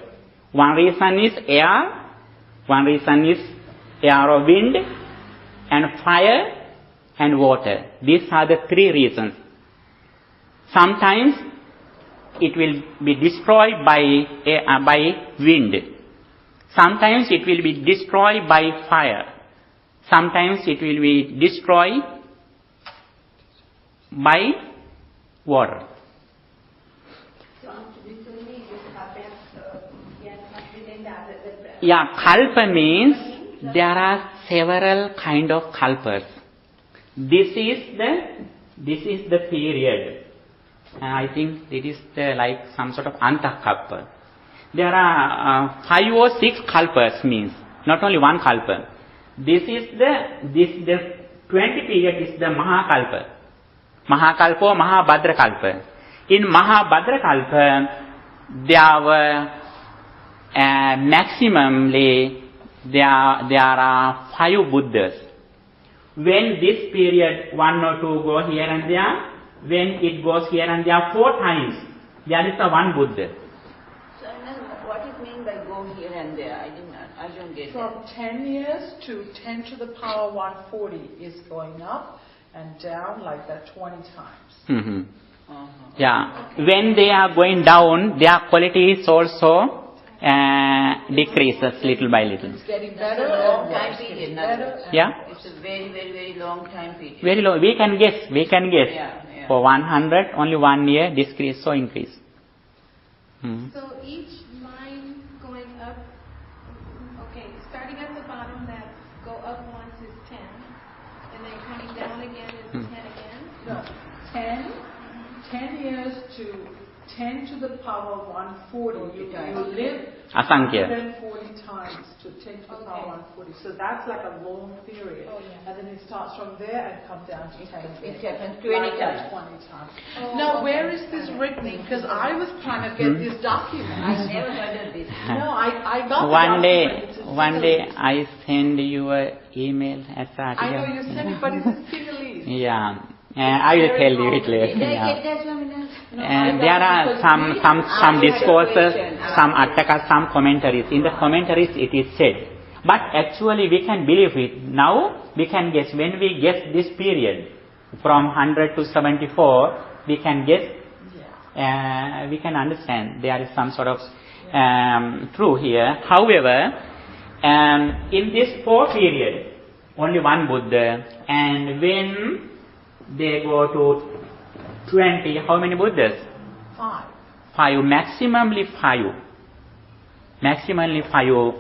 One reason is air, one reason is air or wind, and fire and water. These are the three reasons. Sometimes it will be destroyed by wind. Sometimes it will be destroyed by fire. Sometimes it will be destroyed by water. Yeah, kalpa means there are several kind of kalpas. This is the period. I think it is like some sort of antakalpa. There are 5 or 6 kalpas means not only one kalpa. This 20 period is the Mahakalpa. Mahakalpa or Mahabhadrakalpa. In Mahabhadrakalpa, there were maximally there are 5 Buddhas. When this period 1 or 2 go here and there, when it goes here and there 4 times, there is a 1 Buddha. So what it means by go here and there? I don't get From that. 10 years to 10 to the power 140 is going up and down like that 20 times. Mm-hmm. Yeah. When they are going down, their quality is also decreases little by little. It's getting That's better a long and time worse. period. Yeah. It's a very, very, very long time period. Very low. We can guess. Yeah. For 100, only 1 year decrease or increase. So each line going up, starting at the bottom, that go up once is 10, and then coming down again is 10 again. No, 10 years to 10 to the power 140. You live Asankhya. 140 times to 10 to the power 140. So that's like a long period. And then it starts from there and comes down to 10 again. It happens 20 times. 20 times. Now, where is this written? Because I was trying to get this document. I never heard of this. No, I got the One document. day I send you an email as a I know you sent it, but it's in Sinhalese. Yeah. I will tell you it later. Did I Yeah. get that, Swamina? And there are some discourses, some attaka, some commentaries. In the commentaries it is said. But actually we can believe it. Now we can guess. When we guess this period from 100 to 74, we can guess, we can understand there is some sort of true here. However, in this 4 period, only one Buddha, and when they go to 20, how many Buddhas? 5. 5, maximally 5. Maximally 5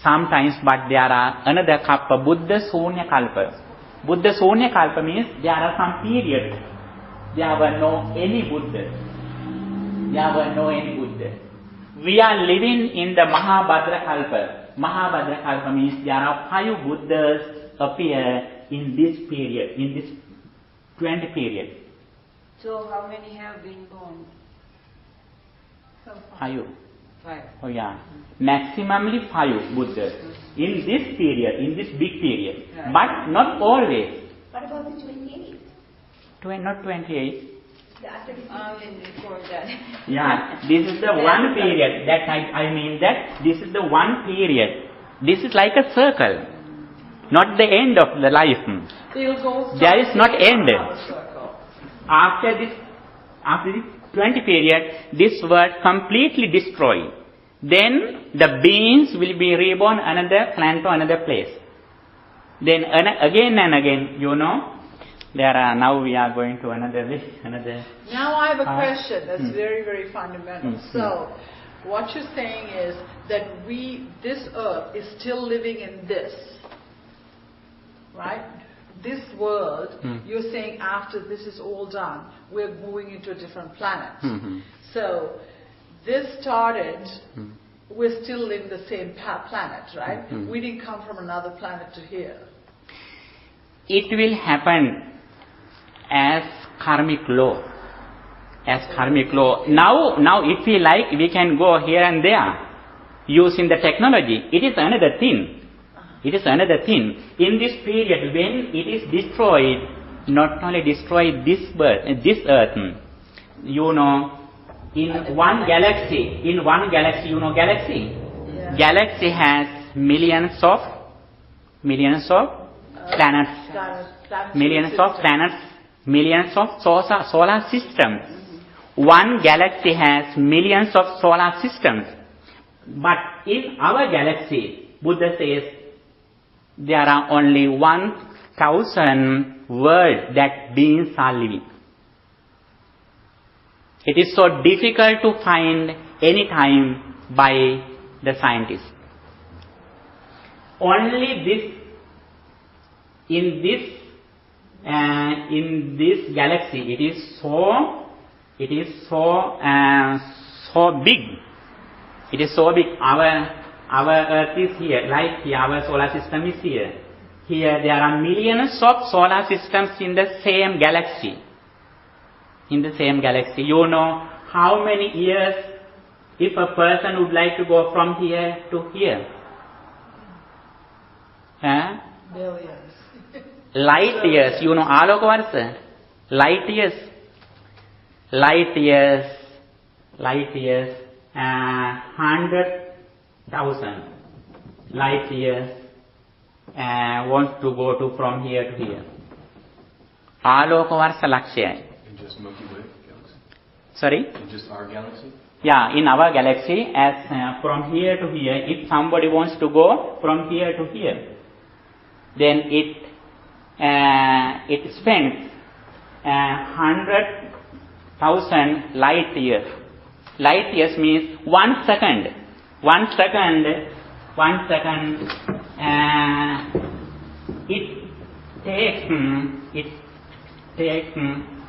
sometimes, but there are another kalpa, Buddha Sunya Kalpa. Buddha Sunya Kalpa means there are some periods there were no any Buddha. There were no any Buddha. We are living in the Mahabhadra Kalpa. Mahabhadra Kalpa means there are 5 Buddhas appear in this period, in this 20 period. So how many have been born? 5. 5. Oh yeah. Maximally 5 Buddhas in this period, in this big period. Right. But not always. What about the 28? Not 28. After this Before that. Yeah, this is the one period. That I mean that this is the one period. This is like a circle, not the end of the life. There is not end. After this 20 period, this world completely destroyed. Then the beings will be reborn another planet or another place. Then again and again, there are, now we are going to another. Now I have a question that's very, very fundamental. So, what you're saying is that this earth is still living in this, right? This world, you're saying after this is all done, we're moving into a different planet. So, this started, we're still in the same planet, right? We didn't come from another planet to here. It will happen as karmic law. As karmic law. Now if we like, we can go here and there using the technology. It is another thing. It is another thing. In this period, when it is destroyed, not only destroyed this earth, in one galaxy, galaxy? Yeah. Galaxy has millions of planets, millions of planets, millions of solar systems. One galaxy has millions of solar systems. But in our galaxy, Buddha says, there are only 1,000 worlds that beings are living. It is so difficult to find any time by the scientists. Only in this galaxy, it is so big. It is so big. Our Earth is here, like here, our solar system is here. Here there are millions of solar systems in the same galaxy. In the same galaxy. How many years if a person would like to go from here to here? Billions. Light years, Alokavarsa. Light years, 100,000 light years wants to go to from here to here. Alokavarsa Lakshya. In just Milky Way galaxy? Sorry? In just our galaxy? Yeah, in our galaxy, as from here to here, if somebody wants to go from here to here, then it spends 100,000 light years. Light years means 1 second. 1 second. It takes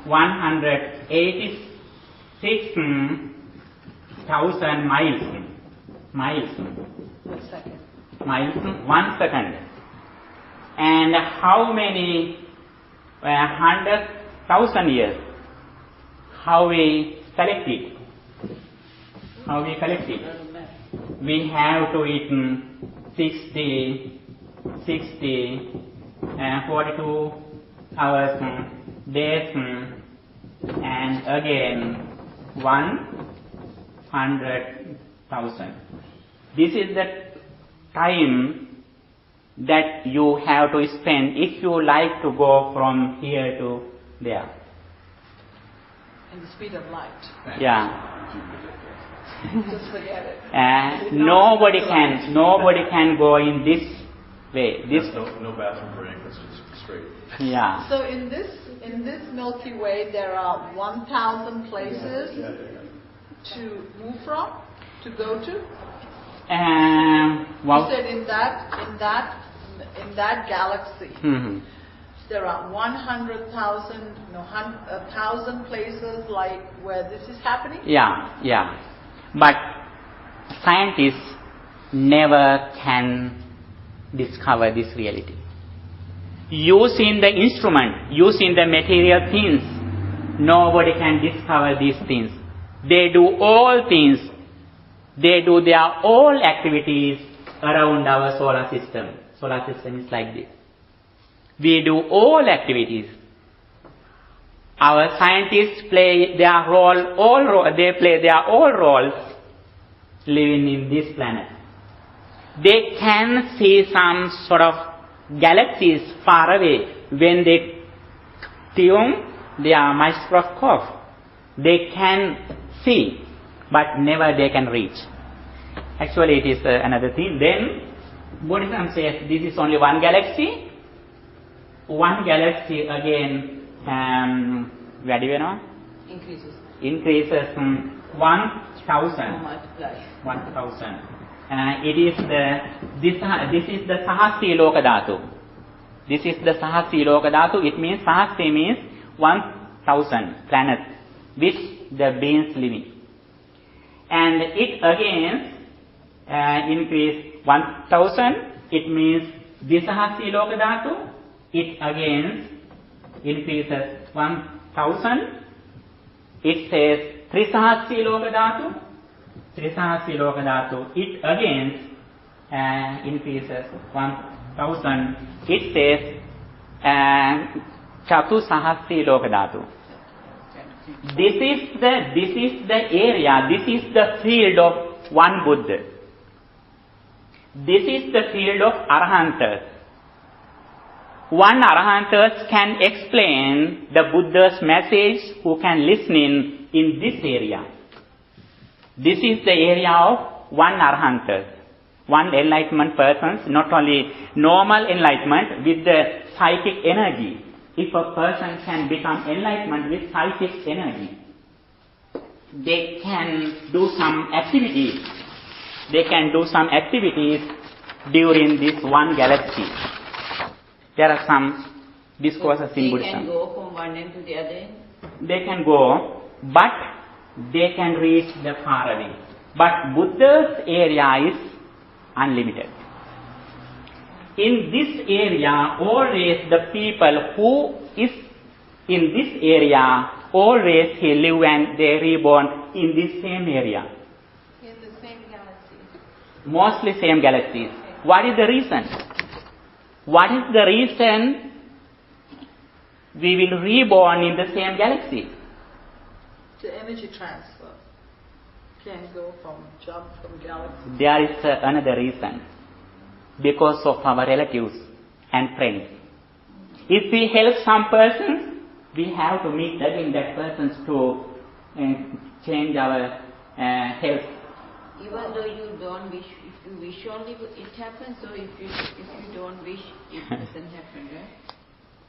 186,000 miles. 1 second. Miles, 1 second. And how many 100,000 years? How we collect it? We have to eat 60, 42 hours, days, and again 100,000. This is the time that you have to spend if you like to go from here to there. In the speed of light. Yeah. Just forget it. Nobody can go in this way. This no bathroom break. It's just straight. yeah. So in this Milky Way, there are 1,000 places to move from, to go to. Wow. You said in that galaxy, there are 1,000 places like where this is happening. Yeah. But scientists never can discover this reality. Using the instrument, using the material things, nobody can discover these things. They do all things. They do their all activities around our solar system. Solar system is like this. We do all activities. Our scientists play their role, they play their all roles living in this planet. They can see some sort of galaxies far away when they tune their microscope. They can see, but never they can reach. Actually, it is another thing. Then Buddhism says this is only one galaxy. One galaxy again, where do you know? Increases 1,000. 1,000. It is this is the Sahasri Loka Dhatu. This is the Sahasri Loka Dhatu. It means Sahasri means 1,000 planets which the beings living. And it again increase 1,000. It means Disahasri Loka Dhatu. It again increases 1,000. It says Trisahasri Loka Dhatu. Trisahasri Loka Dhatu. It again increases 1,000. It says Chatusahasri Loka Dhatu. This is the area, this is the field of one Buddha. This is the field of Arahantas. One Arahantas can explain the Buddha's message who can listen in this area. This is the area of one Arahantas. One enlightenment person, not only normal enlightenment with the psychic energy. If a person can become enlightenment with psychic energy, they can do some activities. They can do some activities during this one galaxy. There are some discourses in Buddhism. They can go from one end to the other end? They can go, but they can reach the far away. But Buddha's area is unlimited. In this area, always the people who is in this area, always he live and they reborn in this same area. In the same galaxy. Mostly same galaxies. What is the reason? What is the reason we will reborn in the same galaxy? The energy transfer. Can go jump from galaxy. There is another reason. Because of our relatives and friends. If we help some person, we have to meet again that person to change our health. Even though you don't wish, if you wish only it happens, or if you don't wish, it doesn't happen, right?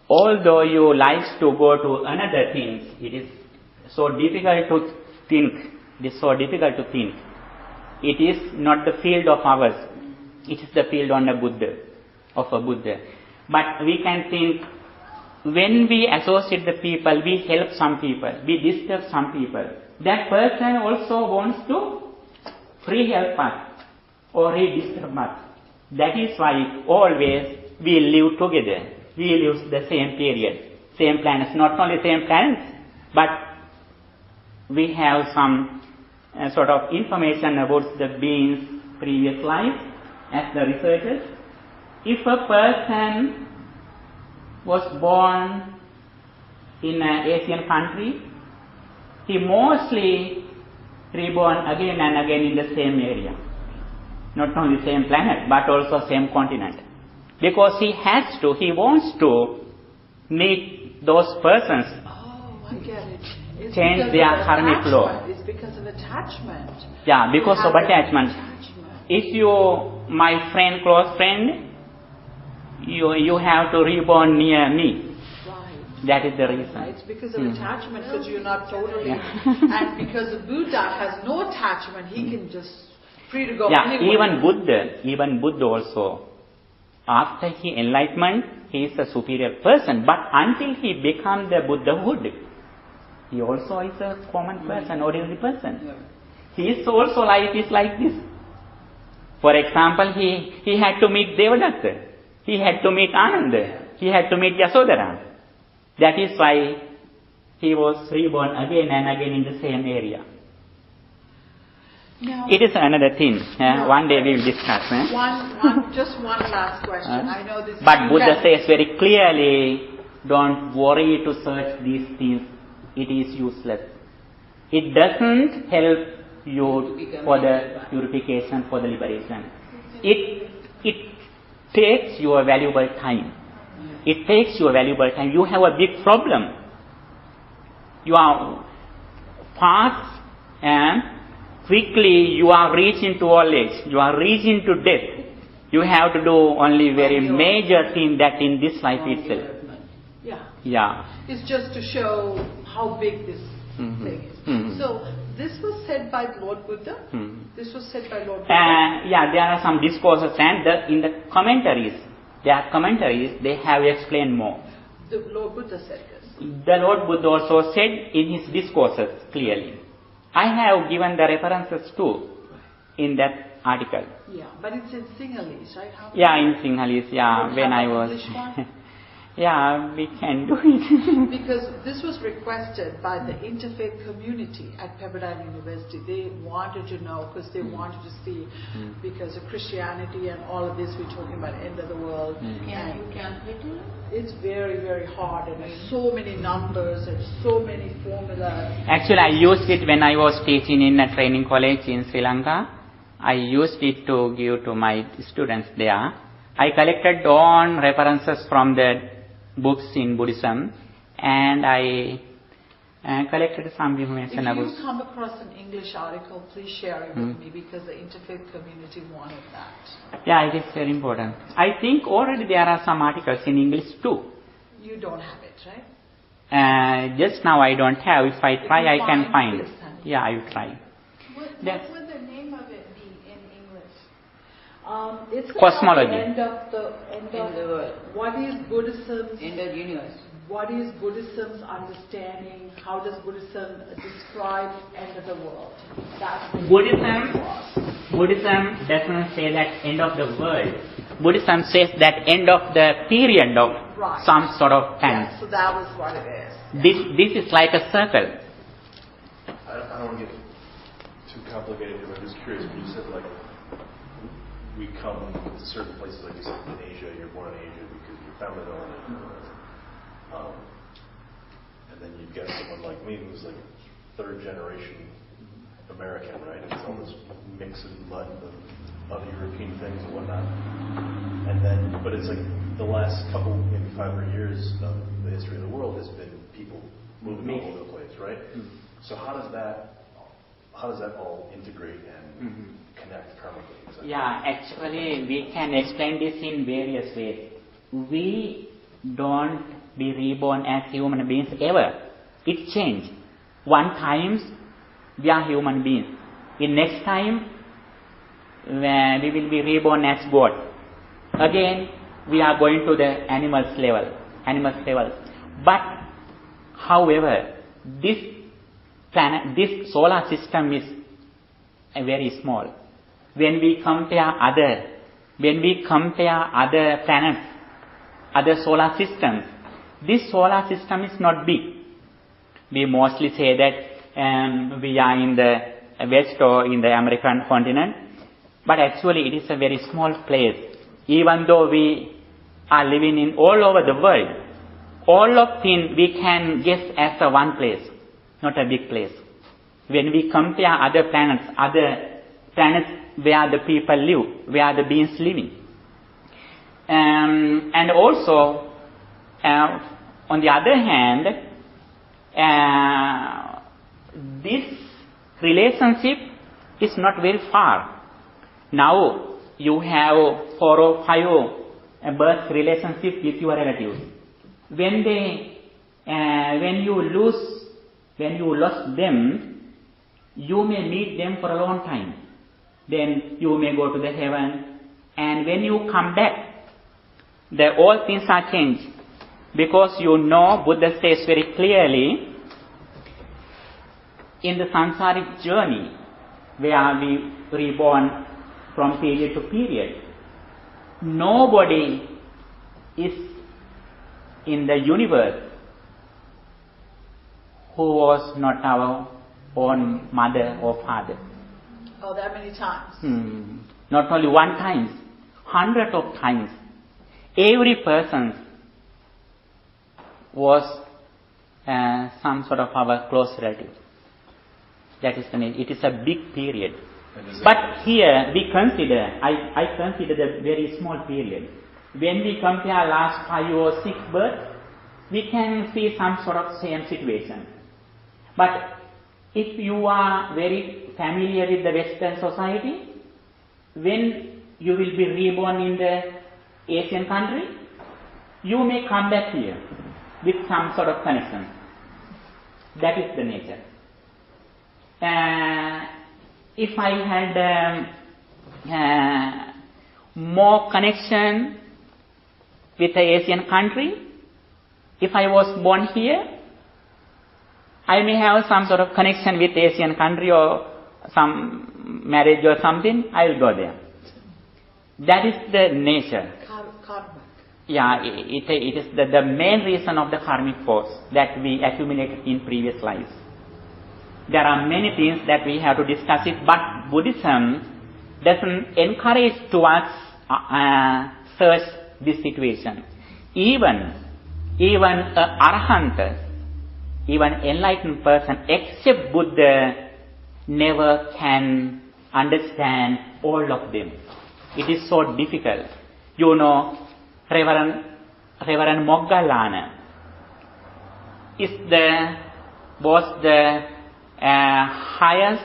Although you like to go to another things, it is so difficult to think. It is so difficult to think. It is not the field of ours. It is the field of a Buddha. But we can think, when we associate the people, we help some people, we disturb some people. That person also wants to free help us or he disturb us. That is why always we live together. We live the same period, same planets. Not only same planets, but we have some sort of information about the beings' previous life. As the researchers, if a person was born in an Asian country, he mostly reborn again and again in the same area. Not only same planet, but also same continent. Because he wants to meet those persons. Oh, I get it. change their karmic law. It's because of attachment. Yeah, because of attachment. If you, my friend, close friend, you have to reborn near me. Right. That is the reason. It's because of attachment, because you're not totally... And because the Buddha has no attachment, he can just free to go anywhere. Even Buddha also, after he enlightenment, he is a superior person. But until he becomes the Buddhahood, he also is a common person, ordinary person. His also life is like this. For example, he had to meet Devadatta. He had to meet Ananda. He had to meet Yasodhara. That is why he was reborn again and again in the same area. Now, it is another thing. One day we will discuss. Just one last question. I know this. But Buddha says very clearly, don't worry to search these things. It is useless. It doesn't help you for the purification, for the liberation. It takes your valuable time. It takes your valuable time. You have a big problem. You are fast and quickly you are reaching to old age. You are reaching to death. You have to do only very major thing that in this life itself. Yeah. It's just to show how big this thing is. So this was said by Lord Buddha. This was said by Lord Buddha. Yeah, there are some discourses, and in the commentaries, they have explained more. The Lord Buddha said this. The Lord Buddha also said in his discourses clearly. I have given the references too in that article. Yeah, but it's in Sinhalese, right? In Sinhalese, when I was... Yeah, we can do it. Because this was requested by the interfaith community at Pepperdine University. They wanted to know, because they wanted to see, because of Christianity and all of this, we're talking about end of the world. Can you translate it? It's very, very hard, and there's so many numbers and so many formulas. Actually, I used it when I was teaching in a training college in Sri Lanka. I used it to give to my students there. I collected all references from the books in Buddhism, and I collected some information about... If you come across an English article, please share it with me, because the interfaith community wanted that. Yeah, it is very important. I think already there are some articles in English too. You don't have it, right? Just now I don't have. If I try, I can find. Yeah, I will try. What would the name of it be in English? It's Cosmology. End of the world. What is Buddhism's End of universe. What is Buddhism's understanding? How does Buddhism describe end of the world? That's Buddhism doesn't say that end of the world. Buddhism says that end of the period of some sort of time. Yeah, so that was what it is. This is like a circle. I don't want to get too complicated here, but I'm just curious. When you said we come to certain places, like you said, in Asia, you're born in Asia because your family owned it. And then you get someone like me who's like third generation American, right? It's all this mix and blend of other European things and whatnot. And then, but it's like the last couple, maybe 500 years of the history of the world has been people moving all over the place, right? So how does that all integrate and connect karmically? Exactly? Yeah, actually we can explain this in various ways. We don't be reborn as human beings ever. It changed. One time we are human beings. In next time we will be reborn as God. Again we are going to the animals level. But however, this solar system is very small. When we compare other planets, other solar systems, this solar system is not big. We mostly say that we are in the West or in the American continent, but actually it is a very small place. Even though we are living in all over the world, all of things we can guess as a one place, not a big place. When we compare other planets where the people live, where the beings living. And also, on the other hand, this relationship is not very far. Now you have 4 or 5 birth relationship with your relatives. When you lost them, you may meet them for a long time. Then you may go to the heaven, and when you come back, all things are changed. Because you know, Buddha says very clearly, in the samsaric journey, where we reborn from period to period, nobody is in the universe who was not our own mother or father. Oh, that many times? Not only one time, hundreds of times. Every person was some sort of our close relative. That is the name. It is a big period. But here we consider, I consider the very small period. When we compare last 5 or 6 births, we can see some sort of same situation. But if you are very familiar with the Western society, when you will be reborn in the Asian country, you may come back here with some sort of connection. That is the nature. If I had more connection with the Asian country, if I was born here, I may have some sort of connection with Asian country or some marriage or something, I will go there. That is the nature. Karma. Yeah, it is the main reason of the karmic force that we accumulated in previous lives. There are many things that we have to discuss it, but Buddhism doesn't encourage towards search this situation. Even arahant, even enlightened person, except Buddha, never can understand all of them. It is so difficult. You know, Reverend Moggallana was the highest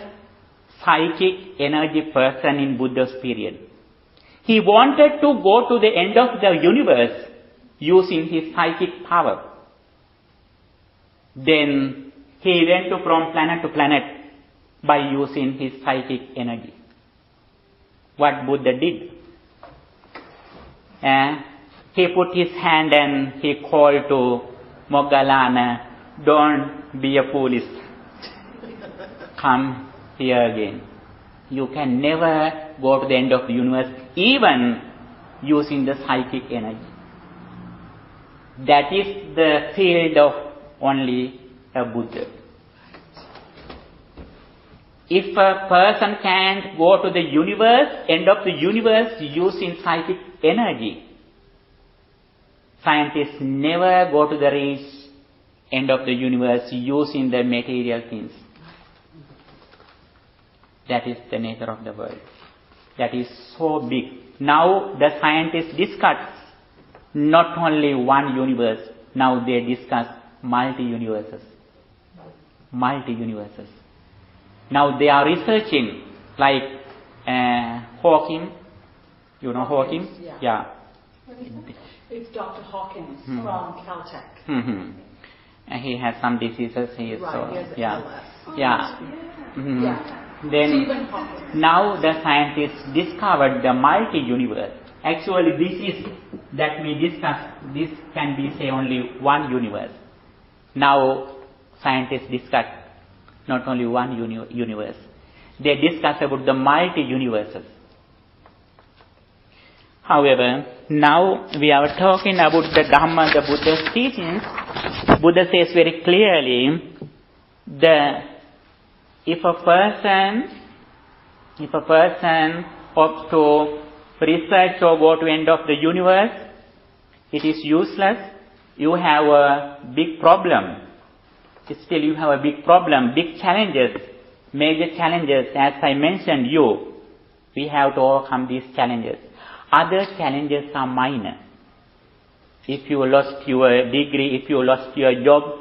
psychic energy person in Buddha's period. He wanted to go to the end of the universe using his psychic power. Then he went from planet to planet by using his psychic energy. What Buddha did? He put his hand and he called to Moggallana, "Don't be a foolish. Come here again. You can never go to the end of the universe, even using the psychic energy." That is the field of only a Buddha. If a person can't go to the universe, end of the universe, using psychic energy, scientists never go to the reach end of the universe using the material things. That is the nature of the world. That is so big. Now the scientists discuss not only one universe, now they discuss multi-universes. Multi-universes. Now they are researching, like Hawking. You know Hawking? Yeah. It's Dr. Hawkins from Caltech. And he has some diseases. He is Right, so he has yeah, yeah. Yeah. Then now the scientists discovered the multi-universe. Actually, this is that we discuss. This can be say only one universe. Now scientists discuss not only one universe. They discuss about the multi-universes. However, now we are talking about the Dhamma, the Buddha's teachings. Buddha says very clearly that if a person opts to research or go to end of the universe, it is useless. You have a big problem. Still you have a big problem, big challenges, major challenges. As I mentioned we have to overcome these challenges. Other challenges are minor. If you lost your degree, if you lost your job,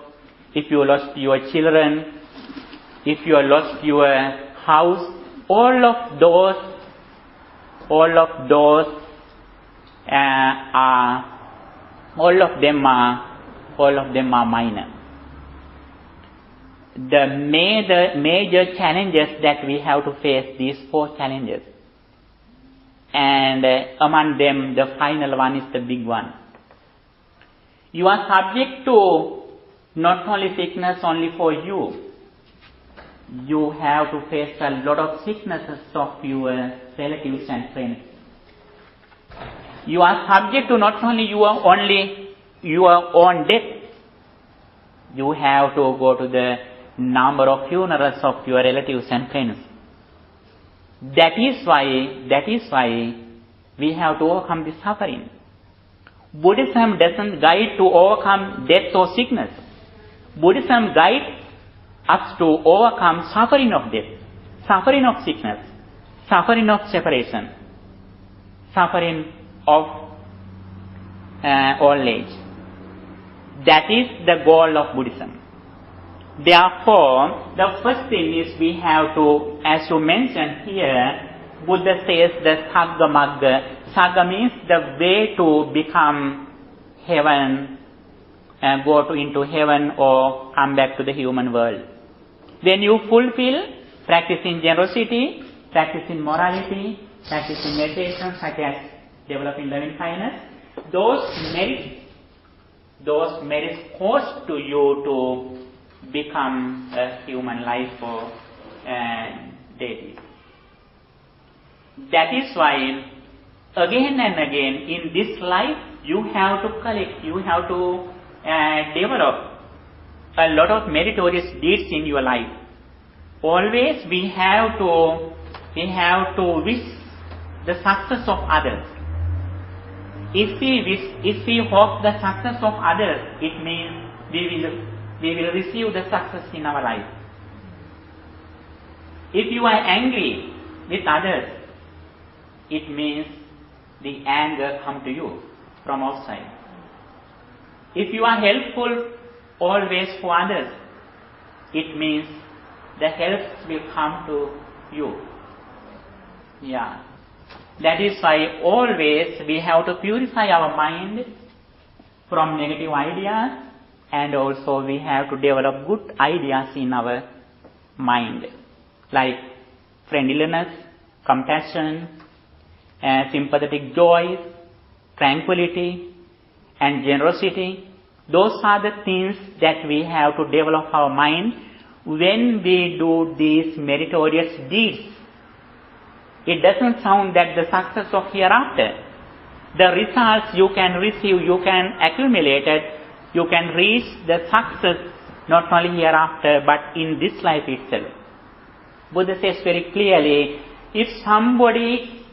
if you lost your children, if you lost your house, all of those are minor. The major challenges that we have to face, these 4 challenges, and among them the final one is the big one. You are subject to not only sickness only for you. You have to face a lot of sicknesses of your relatives and friends. You are subject to not only your own death. You have to go to the number of funerals of your relatives and friends. That is why we have to overcome this suffering. Buddhism doesn't guide to overcome death or sickness. Buddhism guides us to overcome suffering of death, suffering of sickness, suffering of separation, suffering of old age. That is the goal of Buddhism. Therefore, the first thing is we have to, as you mentioned here, Buddha says the Sagga Magga. Sagga means the way to become heaven, go into heaven or come back to the human world. When you fulfill practicing generosity, practicing morality, practicing meditation, such as developing loving kindness, those merits cause to you to become a human life or deity. That is why again and again in this life you have to collect, you have to develop a lot of meritorious deeds in your life. Always we have to wish the success of others. If we hope the success of others, it means we will receive the success in our life. If you are angry with others, it means the anger come to you from outside. If you are helpful always for others, it means the help will come to you. Yeah. That is why always we have to purify our mind from negative ideas, and also we have to develop good ideas in our mind, like friendliness, compassion, sympathetic joy, tranquility, and generosity. Those are the things that we have to develop our mind when we do these meritorious deeds. It doesn't sound that the success of hereafter. The results you can receive, you can accumulate it, you can reach the success not only hereafter but in this life itself. Buddha says very clearly, if somebody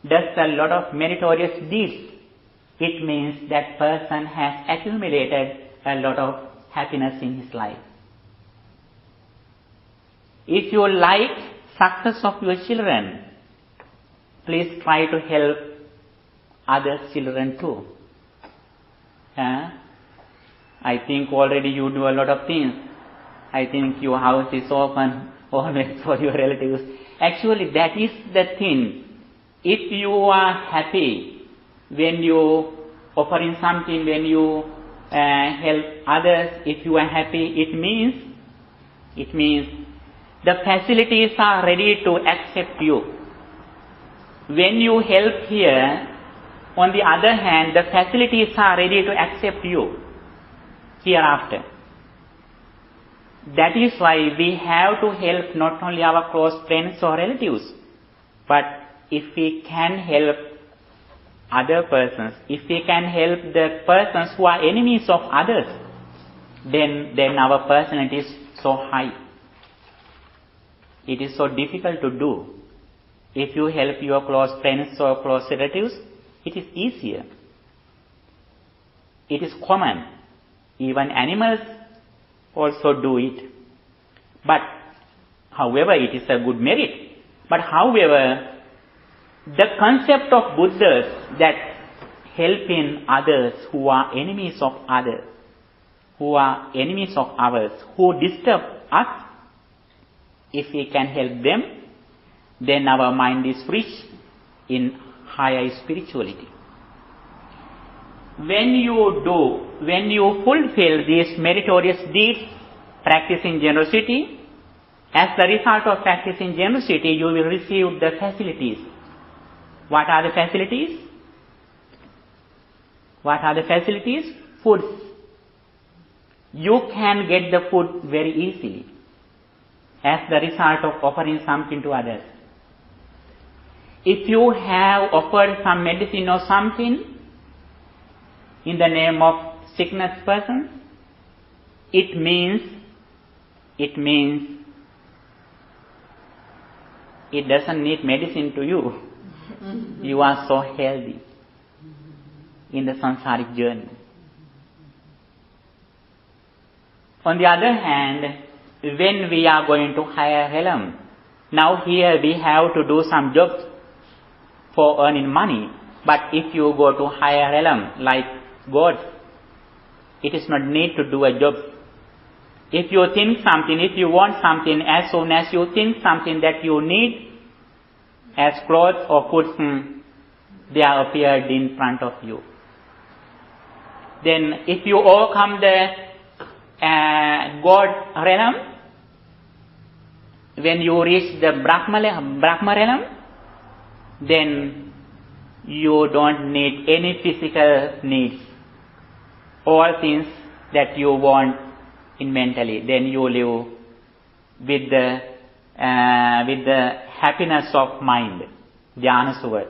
does a lot of meritorious deeds, it means that person has accumulated a lot of happiness in his life. If you like success of your children, please try to help other children too. I think already you do a lot of things. I think your house is open always for your relatives. Actually, that is the thing. If you are happy when you offering something, when you help others, if you are happy, it means the facilities are ready to accept you. When you help here, on the other hand, the facilities are ready to accept you hereafter. That is why we have to help not only our close friends or relatives, but if we can help other persons, if we can help the persons who are enemies of others, then our personality is so high. It is so difficult to do. If you help your close friends or close relatives, it is easier. It is common. Even animals also do it. But, however, it is a good merit. But, however, the concept of Buddhas that helping others who are enemies of others, who are enemies of ours, who disturb us, if we can help them, then our mind is rich in higher spirituality. When you fulfill these meritorious deeds, practicing generosity, as the result of practicing generosity, you will receive the facilities. What are the facilities? What are the facilities? Food. You can get the food very easily as the result of offering something to others. If you have offered some medicine or something in the name of sickness person, it means it doesn't need medicine to you. You are so healthy in the samsaric journey. On the other hand, when we are going to higher realm, now here we have to do some jobs for earning money. But if you go to higher realm like God, it is not need to do a job. If you think something, if you want something, as soon as you think something that you need, as clothes or food, they are appeared in front of you. Then if you overcome the God realm, when you reach the Brahma realm, then you don't need any physical needs. All things that you want in mentally, then you live with the happiness of mind, dhyana suvat,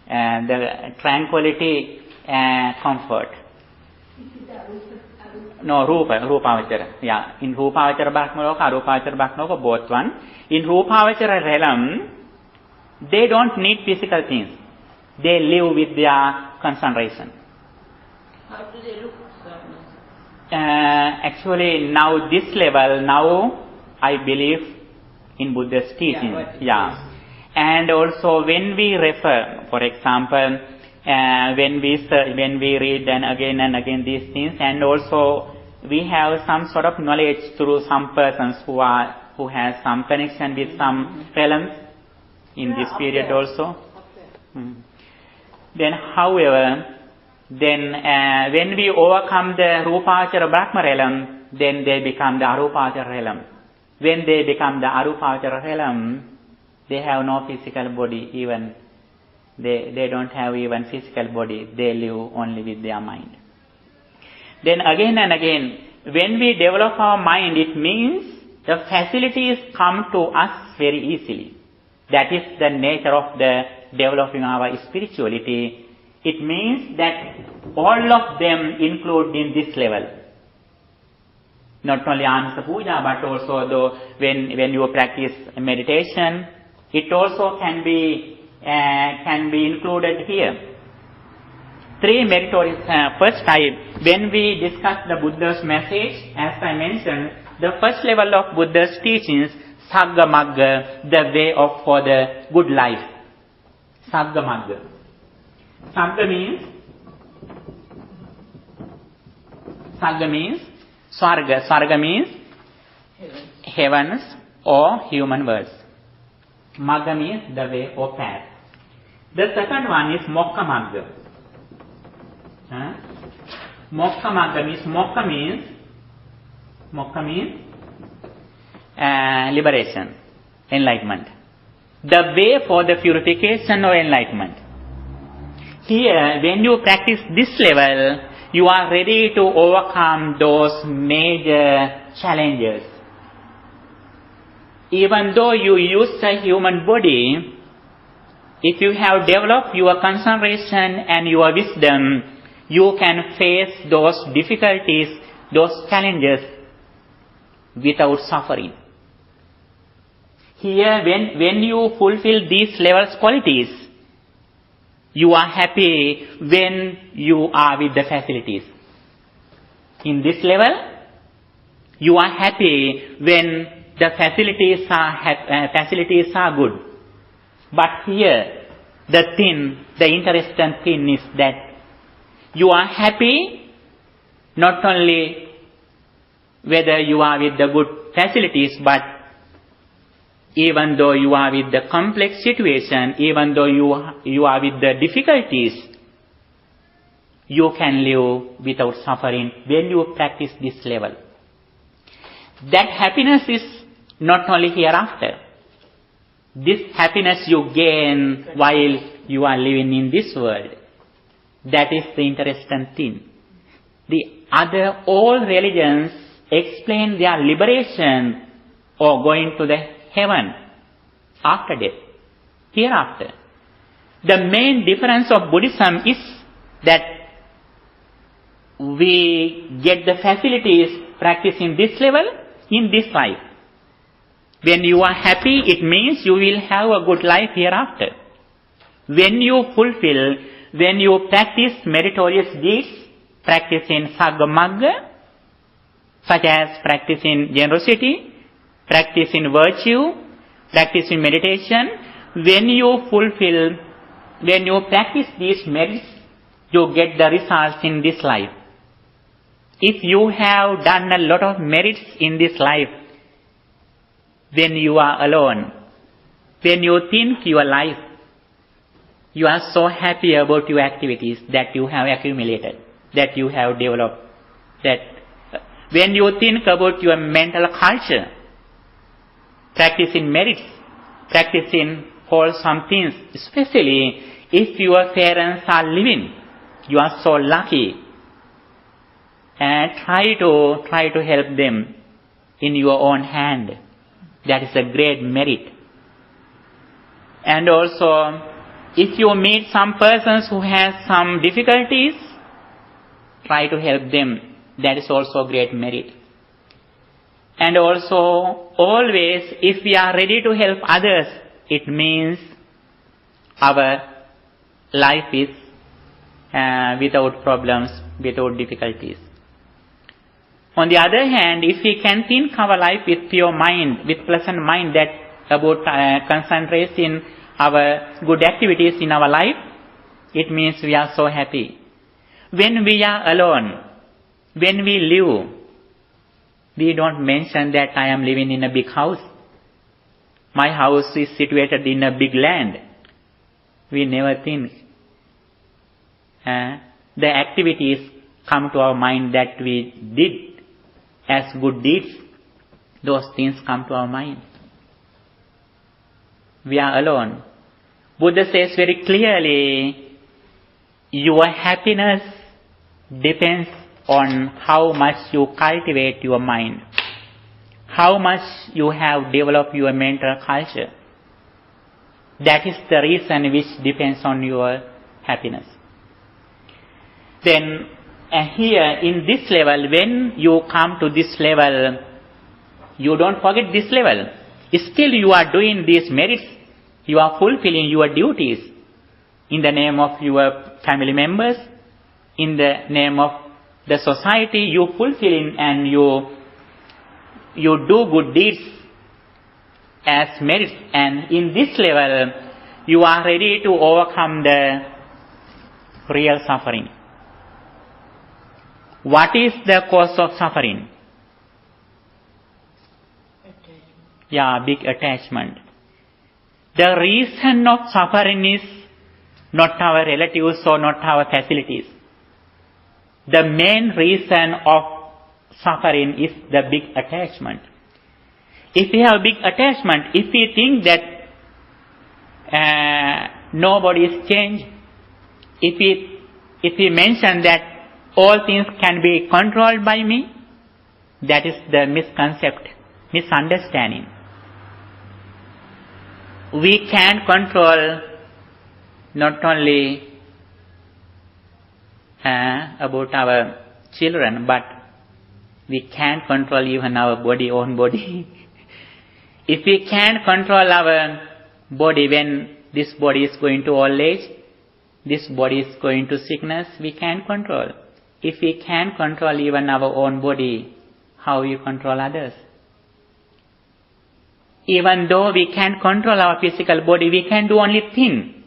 the tranquility and comfort. No, Rupavachara. Yeah, in Rupavachara Bhakmaloka, Arupavachara Bhakmaloka, both one. In Rupavachara realm, they don't need physical things. They live with their concentration. How do they look? Actually, now this level, now I believe in Buddha's teaching. And also when we refer, for example, when we read and again these things, and also we have some sort of knowledge through some persons who has some connection with some realms in this period also. Then, however, when we overcome the Rupavachara Brahma realm, then they become the Arupavachara realm. When they become the Arupavachara realm, they have no physical body even. They don't have even physical body. They live only with their mind. Then again and again, when we develop our mind, it means the facilities come to us very easily. That is the nature of the developing our spirituality. It means that all of them include in this level. Not only Ansa Puja, but also when you practice meditation, it also can be included here. Three meritorious. First type, when we discuss the Buddha's message, as I mentioned, the first level of Buddha's teachings, Saggamagga, the way for the good life. Saggamagga. Sagga means Swarga. Swarga means heavens or human worlds. Magga means the way or path. The second one is Mokkha Magga. Mokkha Magga means Mokkha means liberation, enlightenment. The way for the purification or enlightenment. Here, when you practice this level, you are ready to overcome those major challenges. Even though you use a human body, if you have developed your concentration and your wisdom, you can face those difficulties, those challenges without suffering. Here, when you fulfill these levels qualities, you are happy when you are with the facilities. In this level, you are happy when the facilities are good. But here, the interesting thing is that you are happy not only whether you are with the good facilities, but even though you are with the complex situation, even though you are with the difficulties, you can live without suffering when you practice this level. That happiness is not only hereafter. This happiness you gain while you are living in this world. That is the interesting thing. All religions explain their liberation or going to the heaven after death, hereafter. The main difference of Buddhism is that we get the facilities practicing this level in this life. When you are happy, it means you will have a good life hereafter. When you practice meritorious deeds, practicing Dhammagaru, such as practicing generosity, practicing virtue, practicing meditation, when you practice these merits, you get the results in this life. If you have done a lot of merits in this life, when you are alone, when you think your life, you are so happy about your activities that you have accumulated, that you have developed, that when you think about your mental culture, practicing merits, practicing wholesome things, especially if your parents are living, you are so lucky, and try to help them in your own hand. That is a great merit. And also, if you meet some persons who have some difficulties, try to help them. That is also a great merit. And also, always, if we are ready to help others, it means our life is without problems, without difficulties. On the other hand, if we can think our life with pure mind, with pleasant mind, that about concentration our good activities in our life, it means we are so happy. When we are alone, when we live, we don't mention that I am living in a big house. My house is situated in a big land. We never think. The activities come to our mind that we did as good deeds. Those things come to our mind. We are alone. Buddha says very clearly, your happiness depends on how much you cultivate your mind, how much you have developed your mental culture. That is the reason which depends on your happiness. Then here in this level, when you come to this level, you don't forget this level. Still you are doing these merits. You are fulfilling your duties in the name of your family members, in the name of the society. You fulfill and you do good deeds as merits. And in this level, you are ready to overcome the real suffering. What is the cause of suffering? Big attachment. The reason of suffering is not our relatives or not our facilities. The main reason of suffering is the big attachment. If we have big attachment, if we think that nobody is changed, if we mention that all things can be controlled by me, that is the misunderstanding. We can control not only about our children, but we can control even our own body. If we can control our body when this body is going to old age, this body is going to sickness, we can control. If we can control even our own body, how you control others? Even though we can control our physical body, we can do only thing.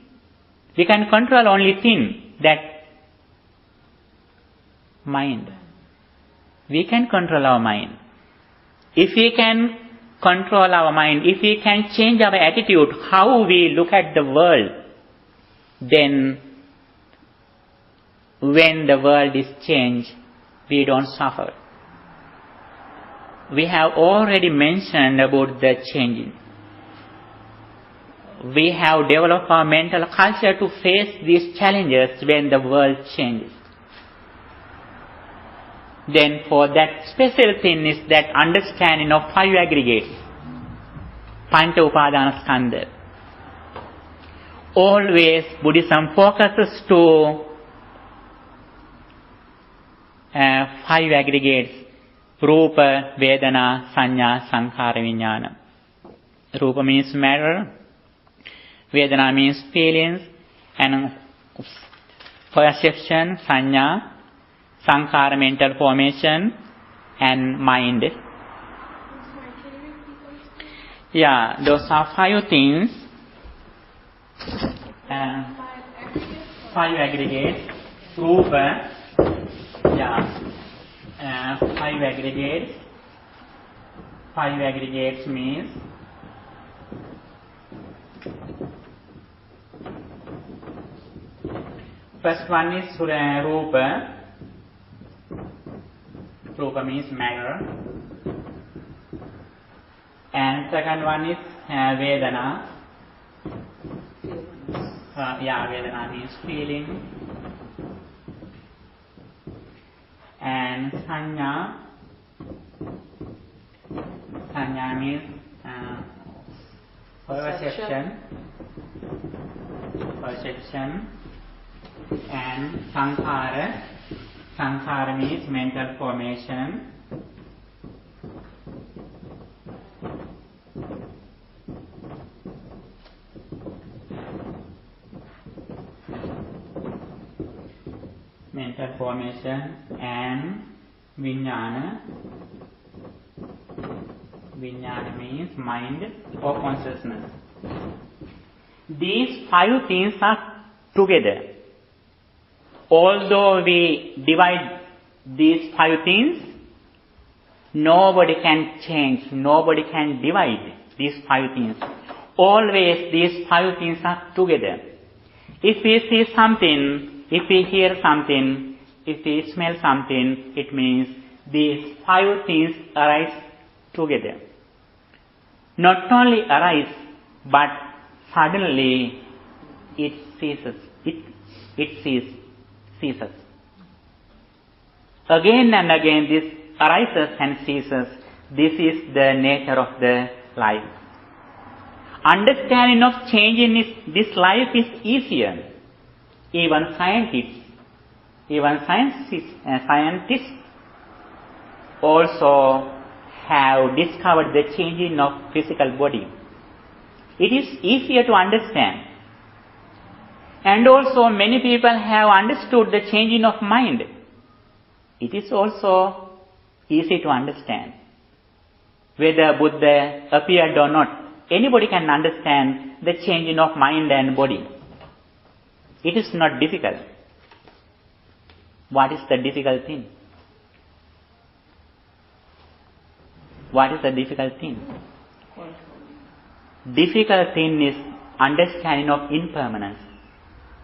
We can control only thing, that mind. we can control our mind. If we can control our mind, if we can change our attitude, how we look at the world, then when the world is changed, we don't suffer. We have already mentioned about the changing. We have developed our mental culture to face these challenges when the world changes. Then for that special thing is that understanding of 5 aggregates, Pancha Upadana Skandha. Always Buddhism focuses to 5 aggregates: Rupa, Vedana, Sanya, Sankhara, Vijnana. Rupa means matter, Vedana means feelings, and perception, Sanya, Sankhara, mental formation, and mind. Yeah, those are 5 things. 5 aggregates. Rupa. Yeah. 5 aggregates. 5 aggregates means first one is Rupa. Rupa means matter. And second one is Vedana. Vedana means feeling. And Sanya. Sanya means perception. And Sankhara. Sankhara means mental formation. Mental formation and Vijnana. Vijnana means mind or consciousness. These 5 things are together. Although we divide these 5 things, nobody can change, nobody can divide these 5 things. Always these 5 things are together. If we see something, if we hear something, if we smell something, it means these 5 things arise together. Not only arise, but suddenly it ceases. It ceases. Again and again this arises and ceases. This is the nature of the life. Understanding of change in this life is easier. Even scientists also have discovered the changing of physical body. It is easier to understand. And also many people have understood the changing of mind. It is also easy to understand. Whether Buddha appeared or not, anybody can understand the changing of mind and body. It is not difficult. What is the difficult thing? What is the difficult thing? Difficult thing is understanding of impermanence.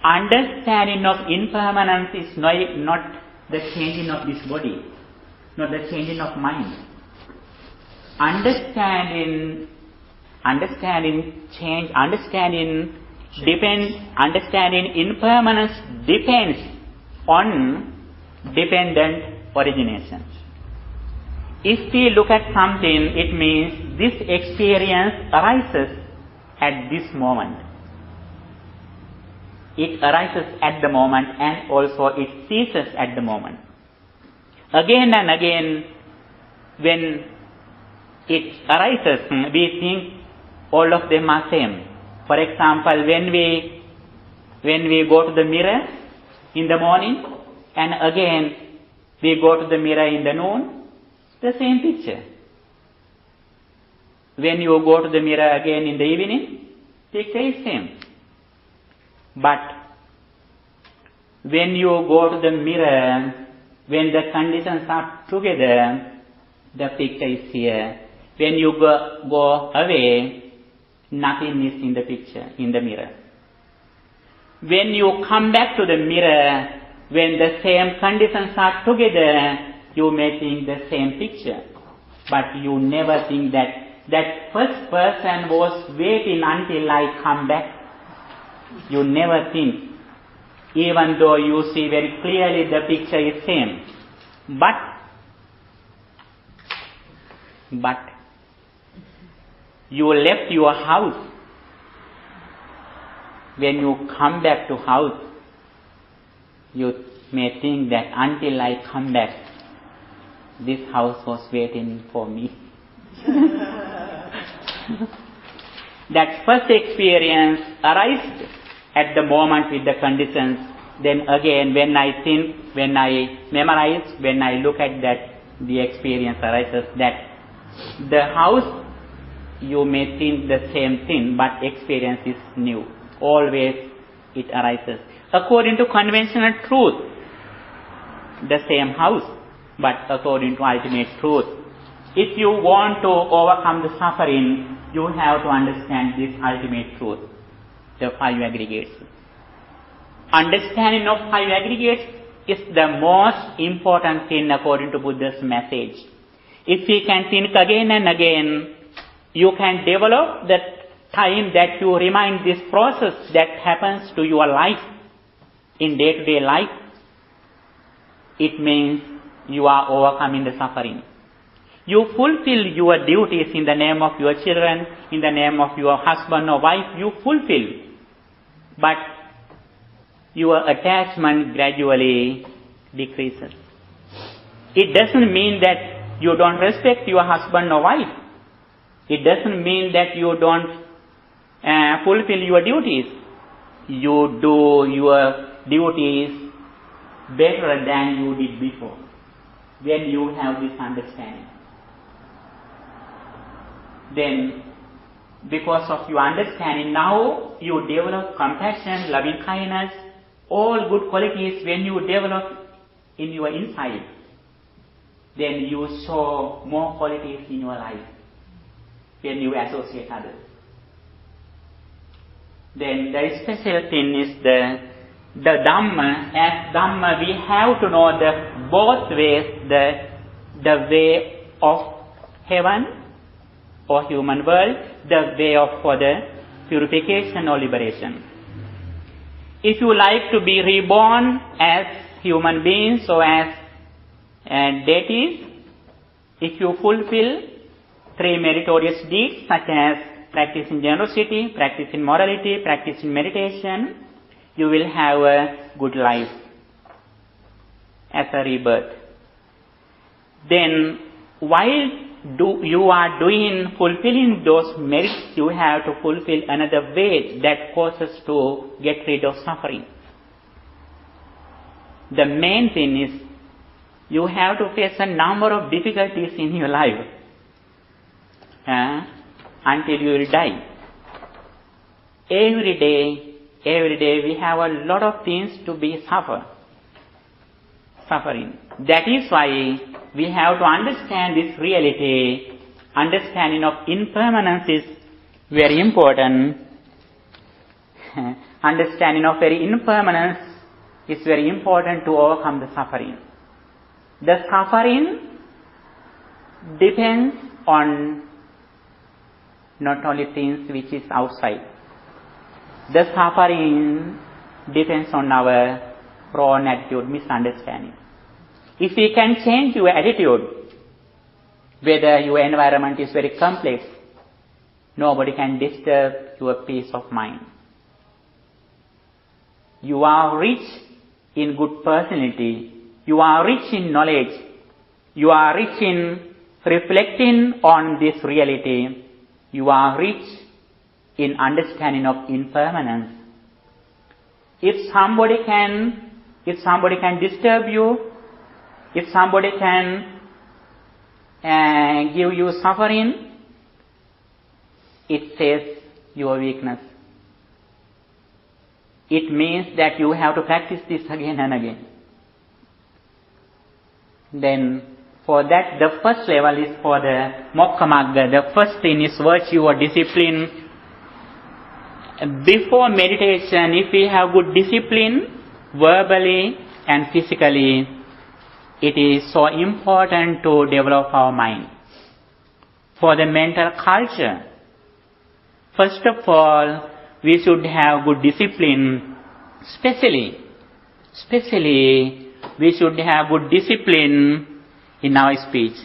Understanding of impermanence is not the changing of this body, not the changing of mind. Understanding change, understanding impermanence depends on dependent origination. If we look at something, it means this experience arises at this moment. It arises at the moment and also it ceases at the moment. Again and again, when it arises, we think all of them are same. For example, when we go to the mirror in the morning and again we go to the mirror in the noon, the same picture. When you go to the mirror again in the evening, picture is same. But when you go to the mirror When the conditions are together, the picture is here. When you go away, nothing is in the picture, in the mirror. When you come back to the mirror, when the same conditions are together, you may think the same picture. But you never think that first person was waiting until I come back. You never think. Even though you see very clearly the picture is same. But you left your house. When you come back to house, you may think that until I come back, this house was waiting for me. That first experience arises at the moment with the conditions. Then again, when I think, when I memorize, when I look at that, the experience arises that the house, you may think the same thing, but experience is new. Always it arises. According to conventional truth, the same house, but according to ultimate truth. If you want to overcome the suffering, you have to understand this ultimate truth, the five aggregates. Understanding of five aggregates is the most important thing according to Buddha's message. If we can think again and again, you can develop the time that you remind this process that happens to your life, in day-to-day life. It means you are overcoming the suffering. You fulfill your duties in the name of your children, in the name of your husband or wife, you fulfill. But your attachment gradually decreases. It doesn't mean that you don't respect your husband or wife. It doesn't mean that you don't fulfill your duties. You do your duties better than you did before, when you have this understanding. Then, because of your understanding, now you develop compassion, loving kindness, all good qualities. When you develop in your inside, then you show more qualities in your life when you associate others. Then the special thing is the Dhamma. As Dhamma, we have to know the both ways, the way of heaven or human world, the way of for the purification or liberation. If you like to be reborn as human beings or as deities, if you fulfill three meritorious deeds such as practicing generosity, practicing morality, practicing meditation, you will have a good life as a rebirth. Then while you are fulfilling those merits, you have to fulfill another way that causes to get rid of suffering. The main thing is you have to face a number of difficulties in your life until you will die. Every day we have a lot of things to be suffering. That is why we have to understand this reality. Understanding of impermanence is very important. Understanding of very impermanence is very important to overcome the suffering. The suffering depends on not only things which is outside. The suffering depends on our wrong attitude, misunderstanding. If we can change your attitude, whether your environment is very complex, nobody can disturb your peace of mind. You are rich in good personality. You are rich in knowledge. You are rich in reflecting on this reality. You are rich in understanding of impermanence. If somebody can disturb you, if somebody can give you suffering, it says your weakness. It means that you have to practice this again and again. Then for that, the first level is for the Mokkhamagga. The first thing is virtue or discipline. Before meditation, if we have good discipline, verbally and physically, it is so important to develop our mind. For the mental culture, first of all, we should have good discipline. Especially, we should have good discipline in our speech.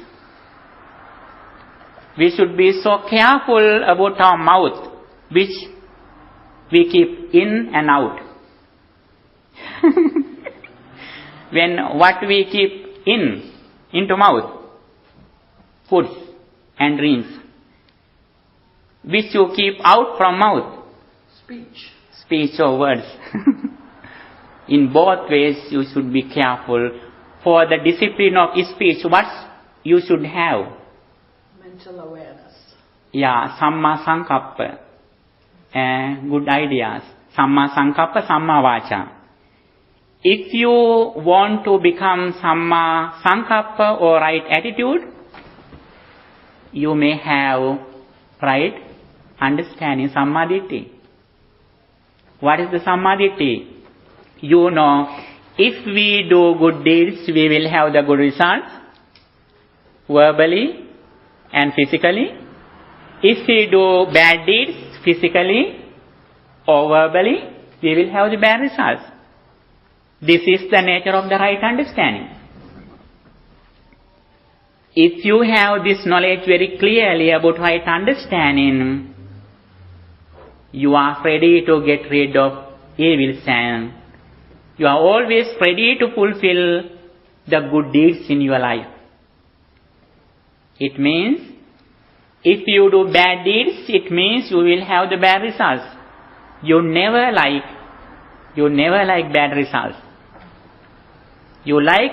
We should be so careful about our mouth, which we keep in and out. When what we keep into mouth, foods and drinks, which you keep out from mouth, speech or words. In both ways you should be careful. For the discipline of speech, what you should have? Mental awareness. Yeah, Samma Sankappa. Good ideas. Samma Sankappa, Samma Vacha. If you want to become Samma Sankappa or right attitude, you may have right understanding, Sammaditthi. What is the Sammaditthi? You know, if we do good deeds, we will have the good results, verbally and physically. If we do bad deeds, physically or verbally, we will have the bad results. This is the nature of the right understanding. If you have this knowledge very clearly about right understanding, you are ready to get rid of evil sin. You are always ready to fulfill the good deeds in your life. It means, if you do bad deeds, it means you will have the bad results. You never like bad results. You like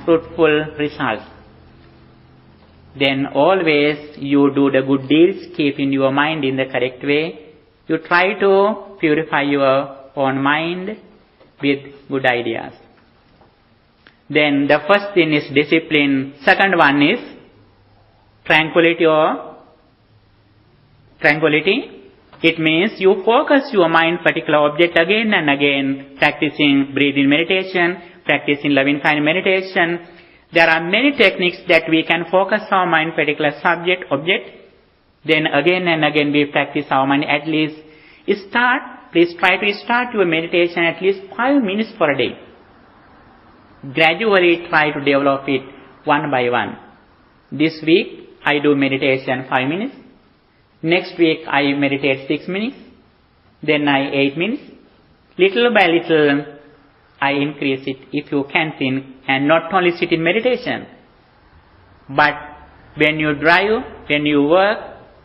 fruitful results. Then always you do the good deeds, keep in your mind in the correct way. You try to purify your own mind with good ideas. Then the first thing is discipline. Second one is tranquility. It means you focus your mind particular object again and again, practicing breathing meditation, practicing loving kind meditation. There are many techniques that we can focus our mind particular subject, object. Then again and again we practice our mind. At least please try to start your meditation at least 5 minutes per day. Gradually try to develop it one by one. This week I do meditation 5 minutes. Next week I meditate 6 minutes. Then 8 minutes. Little by little I increase it if you can think, and not only sit in meditation, but when you drive, when you work,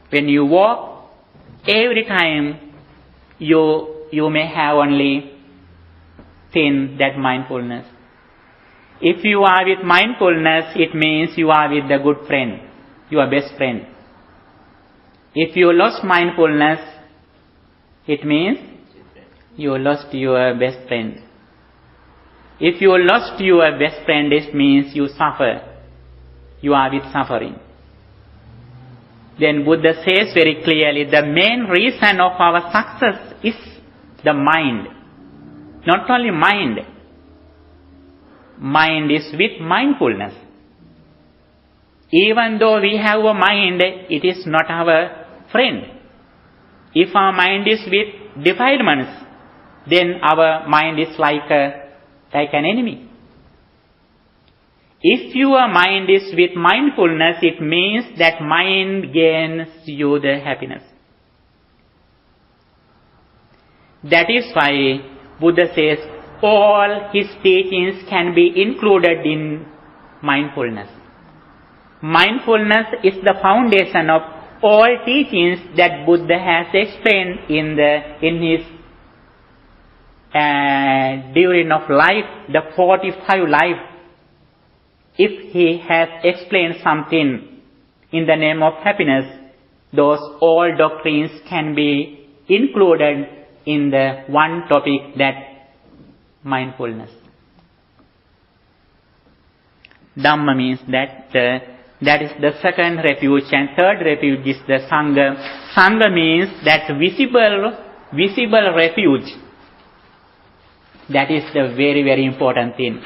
when you walk, every time you may have only think that mindfulness. If you are with mindfulness, it means you are with the good friend, your best friend. If you lost mindfulness, it means you lost your best friend. If you lost your best friend, it means you suffer. You are with suffering. Then Buddha says very clearly, the main reason of our success is the mind. Not only mind. Mind is with mindfulness. Even though we have a mind, it is not our friend. If our mind is with defilements, then our mind is like an enemy. If your mind is with mindfulness, it means that mind gains you the happiness. That is why Buddha says all his teachings can be included in mindfulness. Mindfulness is the foundation of all teachings that Buddha has explained in his during of life, the 45 life. If he has explained something in the name of happiness, those all doctrines can be included in the one topic, that mindfulness. Dhamma means that that is the second refuge, and third refuge is the Sangha. Sangha means that visible refuge. That is the very, very important thing.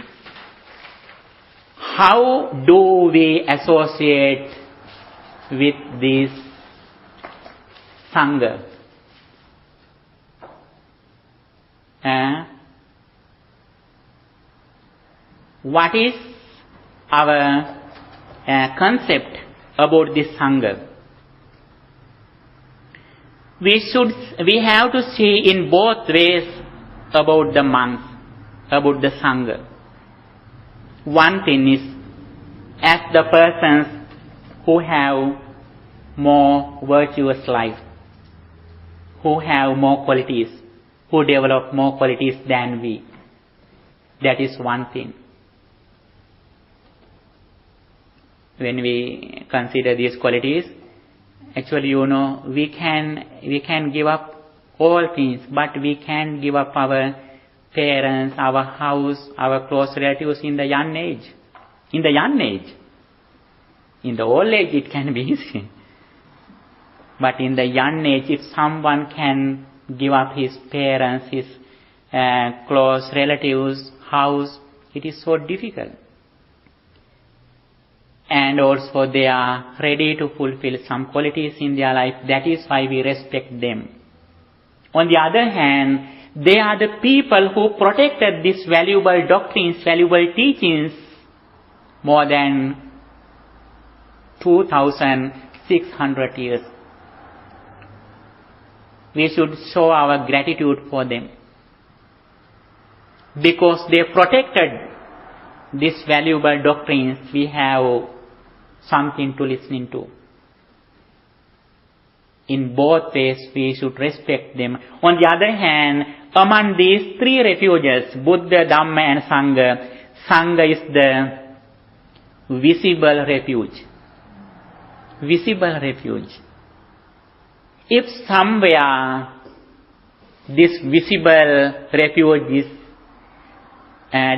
How do we associate with this Sangha? What is our concept about this Sangha? We have to see in both ways about the monks, about the Sangha. One thing is, as the persons who have more virtuous life, who have more qualities, who develop more qualities than we. That is one thing. When we consider these qualities, actually, we can give up all things, but we can give up our parents, our house, our close relatives in the young age. In the young age. In the old age, it can be easy. But in the young age, if someone can give up his parents, his close relatives, house, it is so difficult. And also they are ready to fulfill some qualities in their life. That is why we respect them. On the other hand, they are the people who protected these valuable doctrines, valuable teachings more than 2,600 years. We should show our gratitude for them. Because they protected these valuable doctrines, we have something to listen to. In both ways, we should respect them. On the other hand, among these three refuges, Buddha, Dhamma and Sangha, Sangha is the visible refuge. Visible refuge. If somewhere this visible refuge is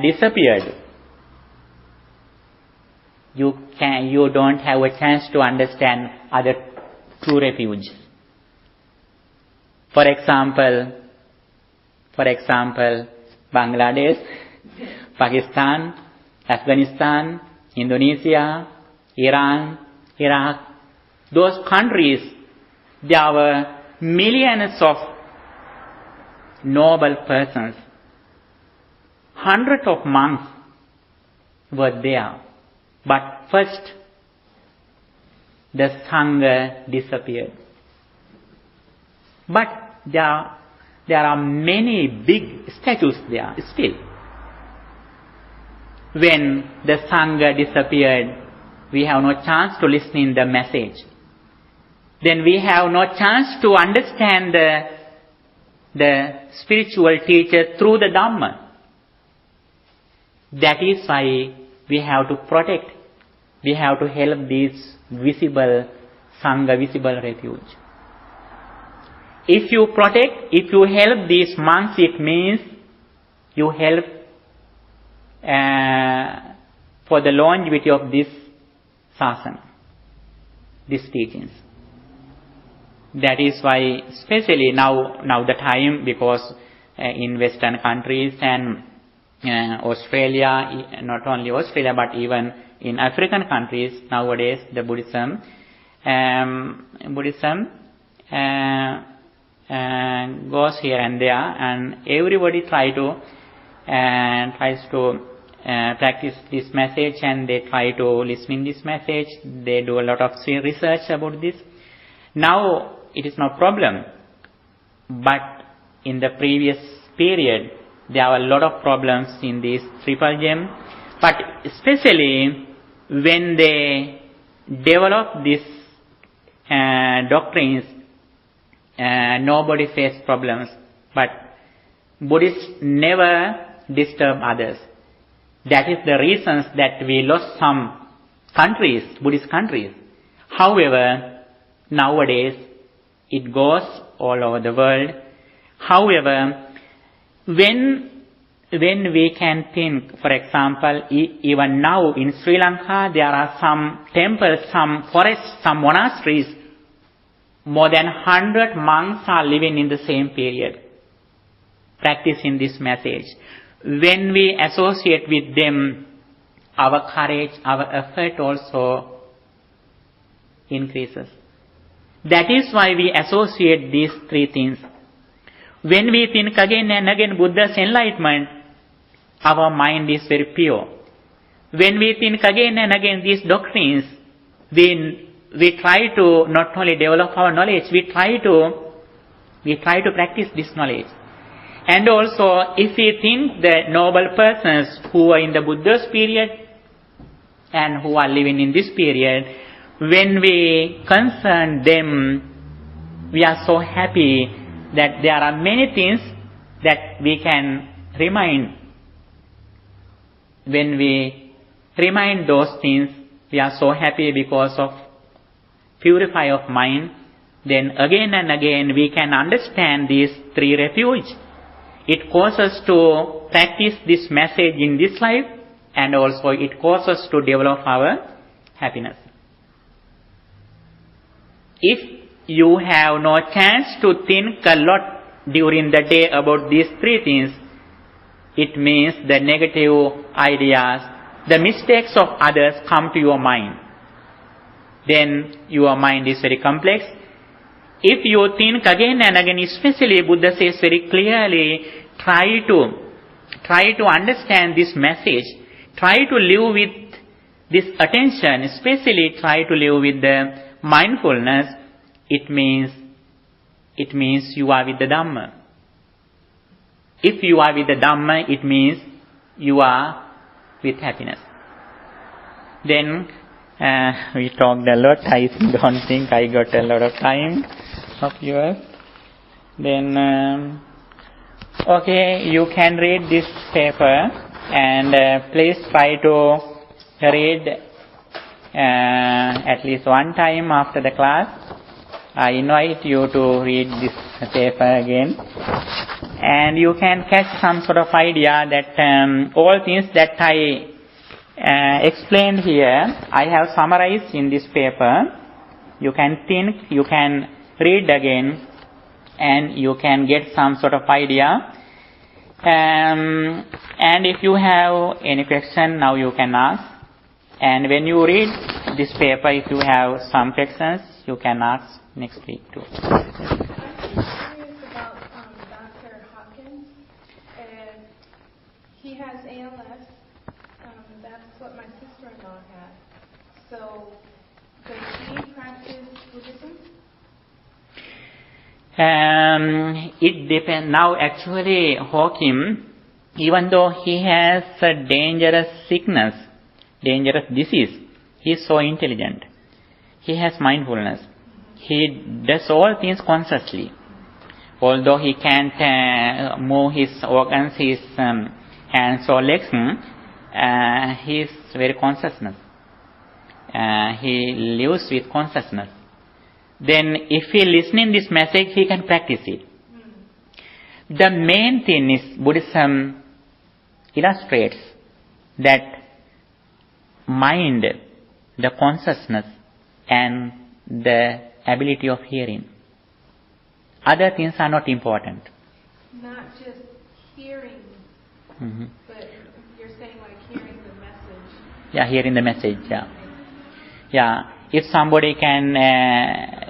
disappeared, you don't have a chance to understand other two refuges. For example, Bangladesh, Pakistan, Afghanistan, Indonesia, Iran, Iraq, those countries, there were millions of noble persons. Hundreds of monks were there. But first, the Sangha disappeared. But there are many big statues there still. When the Sangha disappeared, we have no chance to listen in the message. Then we have no chance to understand the spiritual teacher through the Dhamma. That is why we have to protect, we have to help this visible Sangha, visible refuge. If you protect, if you help these monks, it means you help for the longevity of this sasana, these teachings. That is why, especially now the time, because in Western countries and Australia, not only Australia but even in African countries nowadays, the Buddhism goes here and there, and everybody tries to practice this message, and they try to listen in this message. They do a lot of research about this. Now it is no problem, but in the previous period there are a lot of problems in this triple gem. But especially when they develop these doctrines, nobody faces problems. But Buddhists never disturb others. That is the reasons that we lost some countries, Buddhist countries. However, nowadays it goes all over the world. However, when when we can think, for example, even now in Sri Lanka, there are some temples, some forests, some monasteries, more than 100 monks are living in the same period, practicing this message. When we associate with them, our courage, our effort also increases. That is why we associate these three things. When we think again and again Buddha's enlightenment, our mind is very pure. When we think again and again these doctrines, we try to not only develop our knowledge, we try to practice this knowledge. And also, if we think the noble persons who are in the Buddha's period and who are living in this period, when we concern them, we are so happy that there are many things that we can remind. When we remind those things, we are so happy because of purify of mind. Then again and again we can understand these three refuge. It causes us to practice this message in this life, and also it causes us to develop our happiness. If you have no chance to think a lot during the day about these three things, it means the negative ideas, the mistakes of others come to your mind. Then your mind is very complex. If you think again and again, especially Buddha says very clearly, try to understand this message, try to live with this attention, especially try to live with the mindfulness. It means you are with the Dhamma. If you are with the Dhamma, it means you are with happiness. Then we talked a lot. I don't think I got a lot of time of yours. Then okay, you can read this paper, and please try to read at least one time after the class. I invite you to read this paper again, and you can catch some sort of idea that all things that I explained here, I have summarized in this paper. You can think, you can read again, and you can get some sort of idea. And if you have any question, now you can ask. And when you read this paper, if you have some questions, you can ask next week too. I'm curious about Dr. Hawkins. He has ALS. That's what my sister-in-law had. So, does he practice Buddhism? It depends. Now actually Hawkins, even though he has a dangerous sickness, dangerous disease, he is so intelligent. He has mindfulness. He does all things consciously. Although he can't move his organs, his hands or legs, he is very consciousness. He lives with consciousness. Then if he listening this message, he can practice it. The main thing is Buddhism illustrates that mind, the consciousness, and the ability of hearing. Other things are not important. Not just hearing, but you're saying like hearing the message. Yeah, hearing the message, yeah. Yeah, if somebody can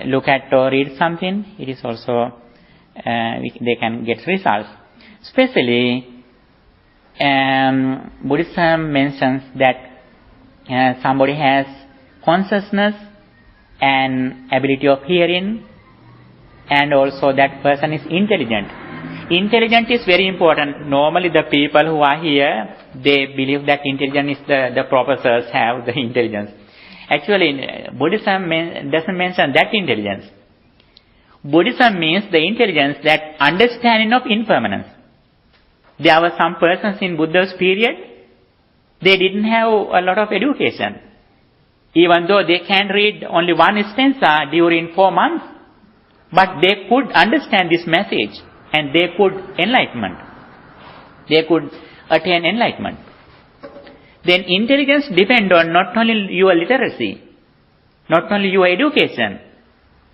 look at or read something, it is also, they can get results. Especially, Buddhism mentions that somebody has consciousness and ability of hearing, and also that person is intelligent. Intelligent is very important. Normally the people who are here, they believe that intelligence is the professors have the intelligence. Actually, Buddhism doesn't mention that intelligence. Buddhism means the intelligence, that understanding of impermanence. There were some persons in Buddha's period, they didn't have a lot of education. Even though they can read only one stanza during 4 months, but they could understand this message, and they could enlightenment. They could attain enlightenment. Then intelligence depends on not only your literacy, not only your education,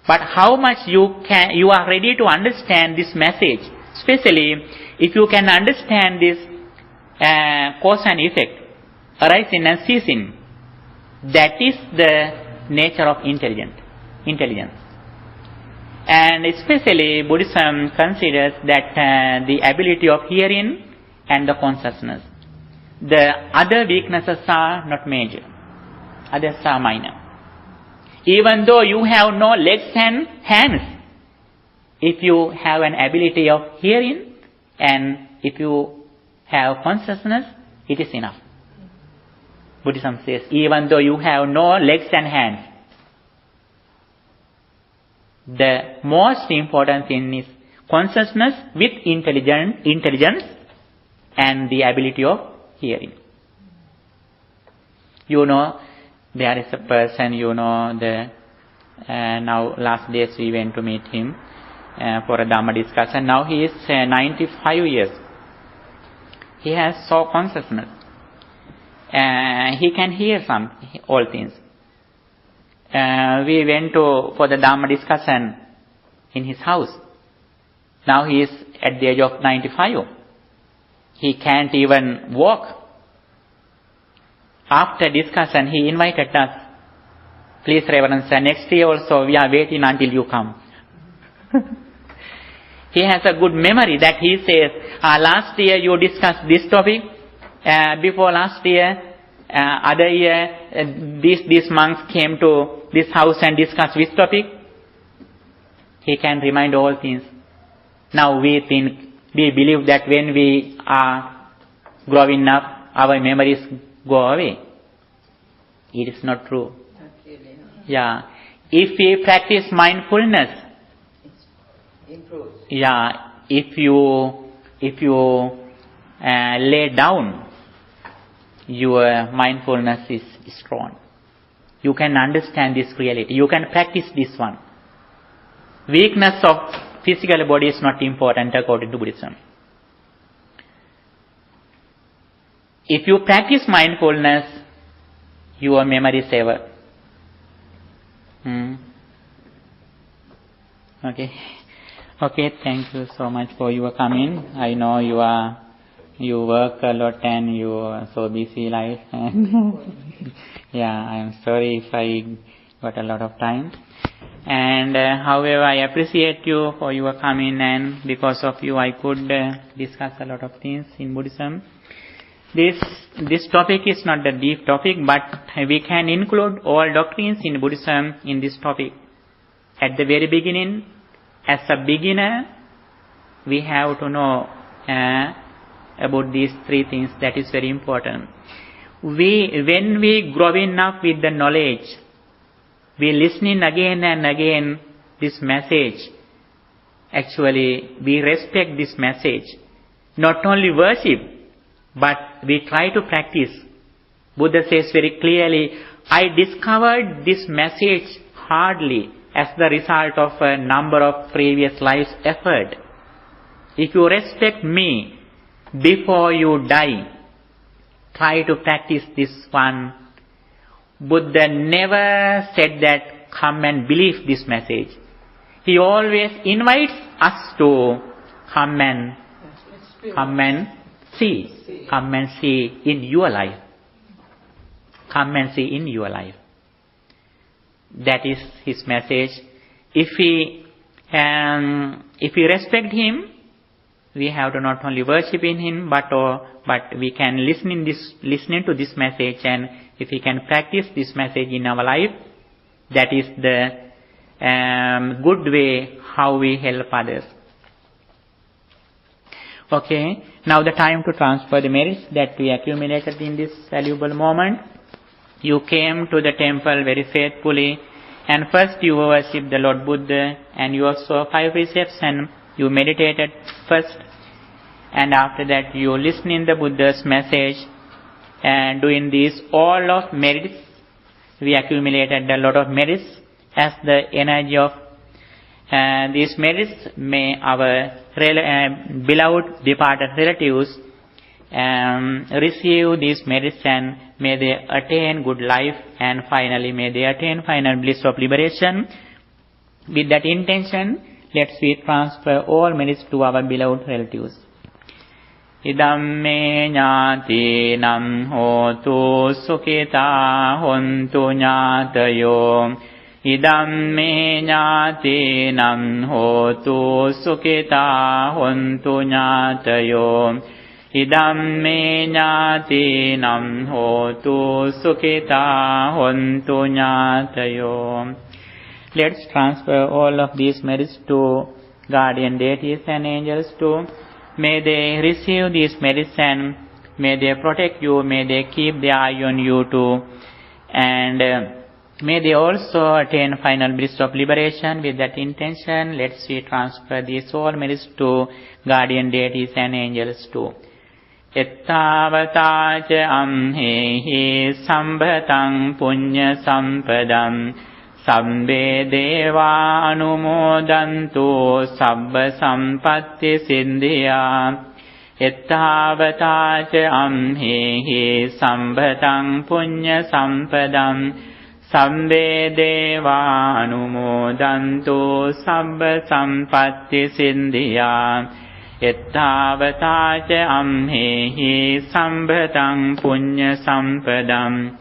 but how much you are ready to understand this message. Especially if you can understand this cause and effect, arising and ceasing. That is the nature of intelligence. And especially Buddhism considers that the ability of hearing and the consciousness. The other weaknesses are not major. Others are minor. Even though you have no legs and hands, if you have an ability of hearing and if you have consciousness, it is enough. Buddhism says, even though you have no legs and hands, the most important thing is consciousness with intelligence and the ability of hearing. There is a person, now last days we went to meet him for a Dhamma discussion. Now he is 95 years. He has soul consciousness. He can hear all things. We went for the Dhamma discussion in his house. Now he is at the age of 95. He can't even walk. After discussion, he invited us. Please, Reverend Sir, next year also we are waiting until you come. He has a good memory that he says, last year you discussed this topic. Before last year, other year, these monks came to this house and discussed this topic. He can remind all things. Now we believe that when we are growing up, our memories go away. It is not true. Yeah. If we practice mindfulness, improves. Yeah. If you lay down, your mindfulness is strong. You can understand this reality. You can practice this one. Weakness of physical body is not important according to Buddhism. If you practice mindfulness, your memory is ever. Okay, thank you so much for your coming. I know you work a lot and you are so busy life. And I am sorry if I got a lot of time. And however, I appreciate you for your coming, and because of you I could discuss a lot of things in Buddhism. This topic is not the deep topic, but we can include all doctrines in Buddhism in this topic. At the very beginning, as a beginner, we have to know about these three things. That is very important. When we growing up with the knowledge, we listening again and again this message. Actually, we respect this message. Not only worship, but we try to practice. Buddha says very clearly, I discovered this message hardly as the result of a number of previous lives' effort. If you respect me before you die, try to practice this one. Buddha never said that come and believe this message. He always invites us to come and see. Come and see in your life. Come and see in your life. That is his message. If we respect him, we have to not only worship in him, but we can listen to this message, and if we can practice this message in our life, that is the good way how we help others. Okay, now the time to transfer the merits that we accumulated in this valuable moment. You came to the temple very faithfully, and first you worshipped the Lord Buddha, and you also 5 precepts, and you meditated first, and after that you listen in the Buddha's message, and doing these all of merits, we accumulated a lot of merits. As the energy of these merits, may our beloved departed relatives receive this medicine, may they attain good life, and finally may they attain final bliss of liberation. With that intention, let's we transfer all merits to our beloved relatives. Idamme ñātīnam hotu sukhitā hontu ñātayo. Idamme ñātīnam hotu sukhitā hontu ñātayo. Idamme ñātīnam hotu sukhitā hontu ñātayo. Let's transfer all of these merits to guardian deities and angels too. May they receive this medicine, may they protect you, may they keep their eye on you too, and may they also attain final bliss of liberation. With that intention, let's we transfer these all merits to guardian deities and angels too. Ettavata ca amhehi sambhatam punya sampadam sabbe deva anumodantu sabba sampatti siddhya. Ettavata ca amhehi sambhatam punya sampadam sabbe deva anumodantu sabba sampatti siddhya. Ettavata ca amhehi sambhatam punya sampadam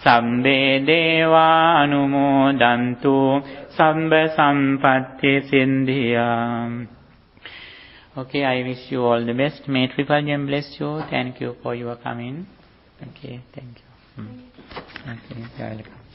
sabbe deva anumodantu sabba sampatti siddhya. Okay, I wish you all the best. May Triple Gem bless you. Thank you for your coming. Okay, thank you. Okay, you're welcome.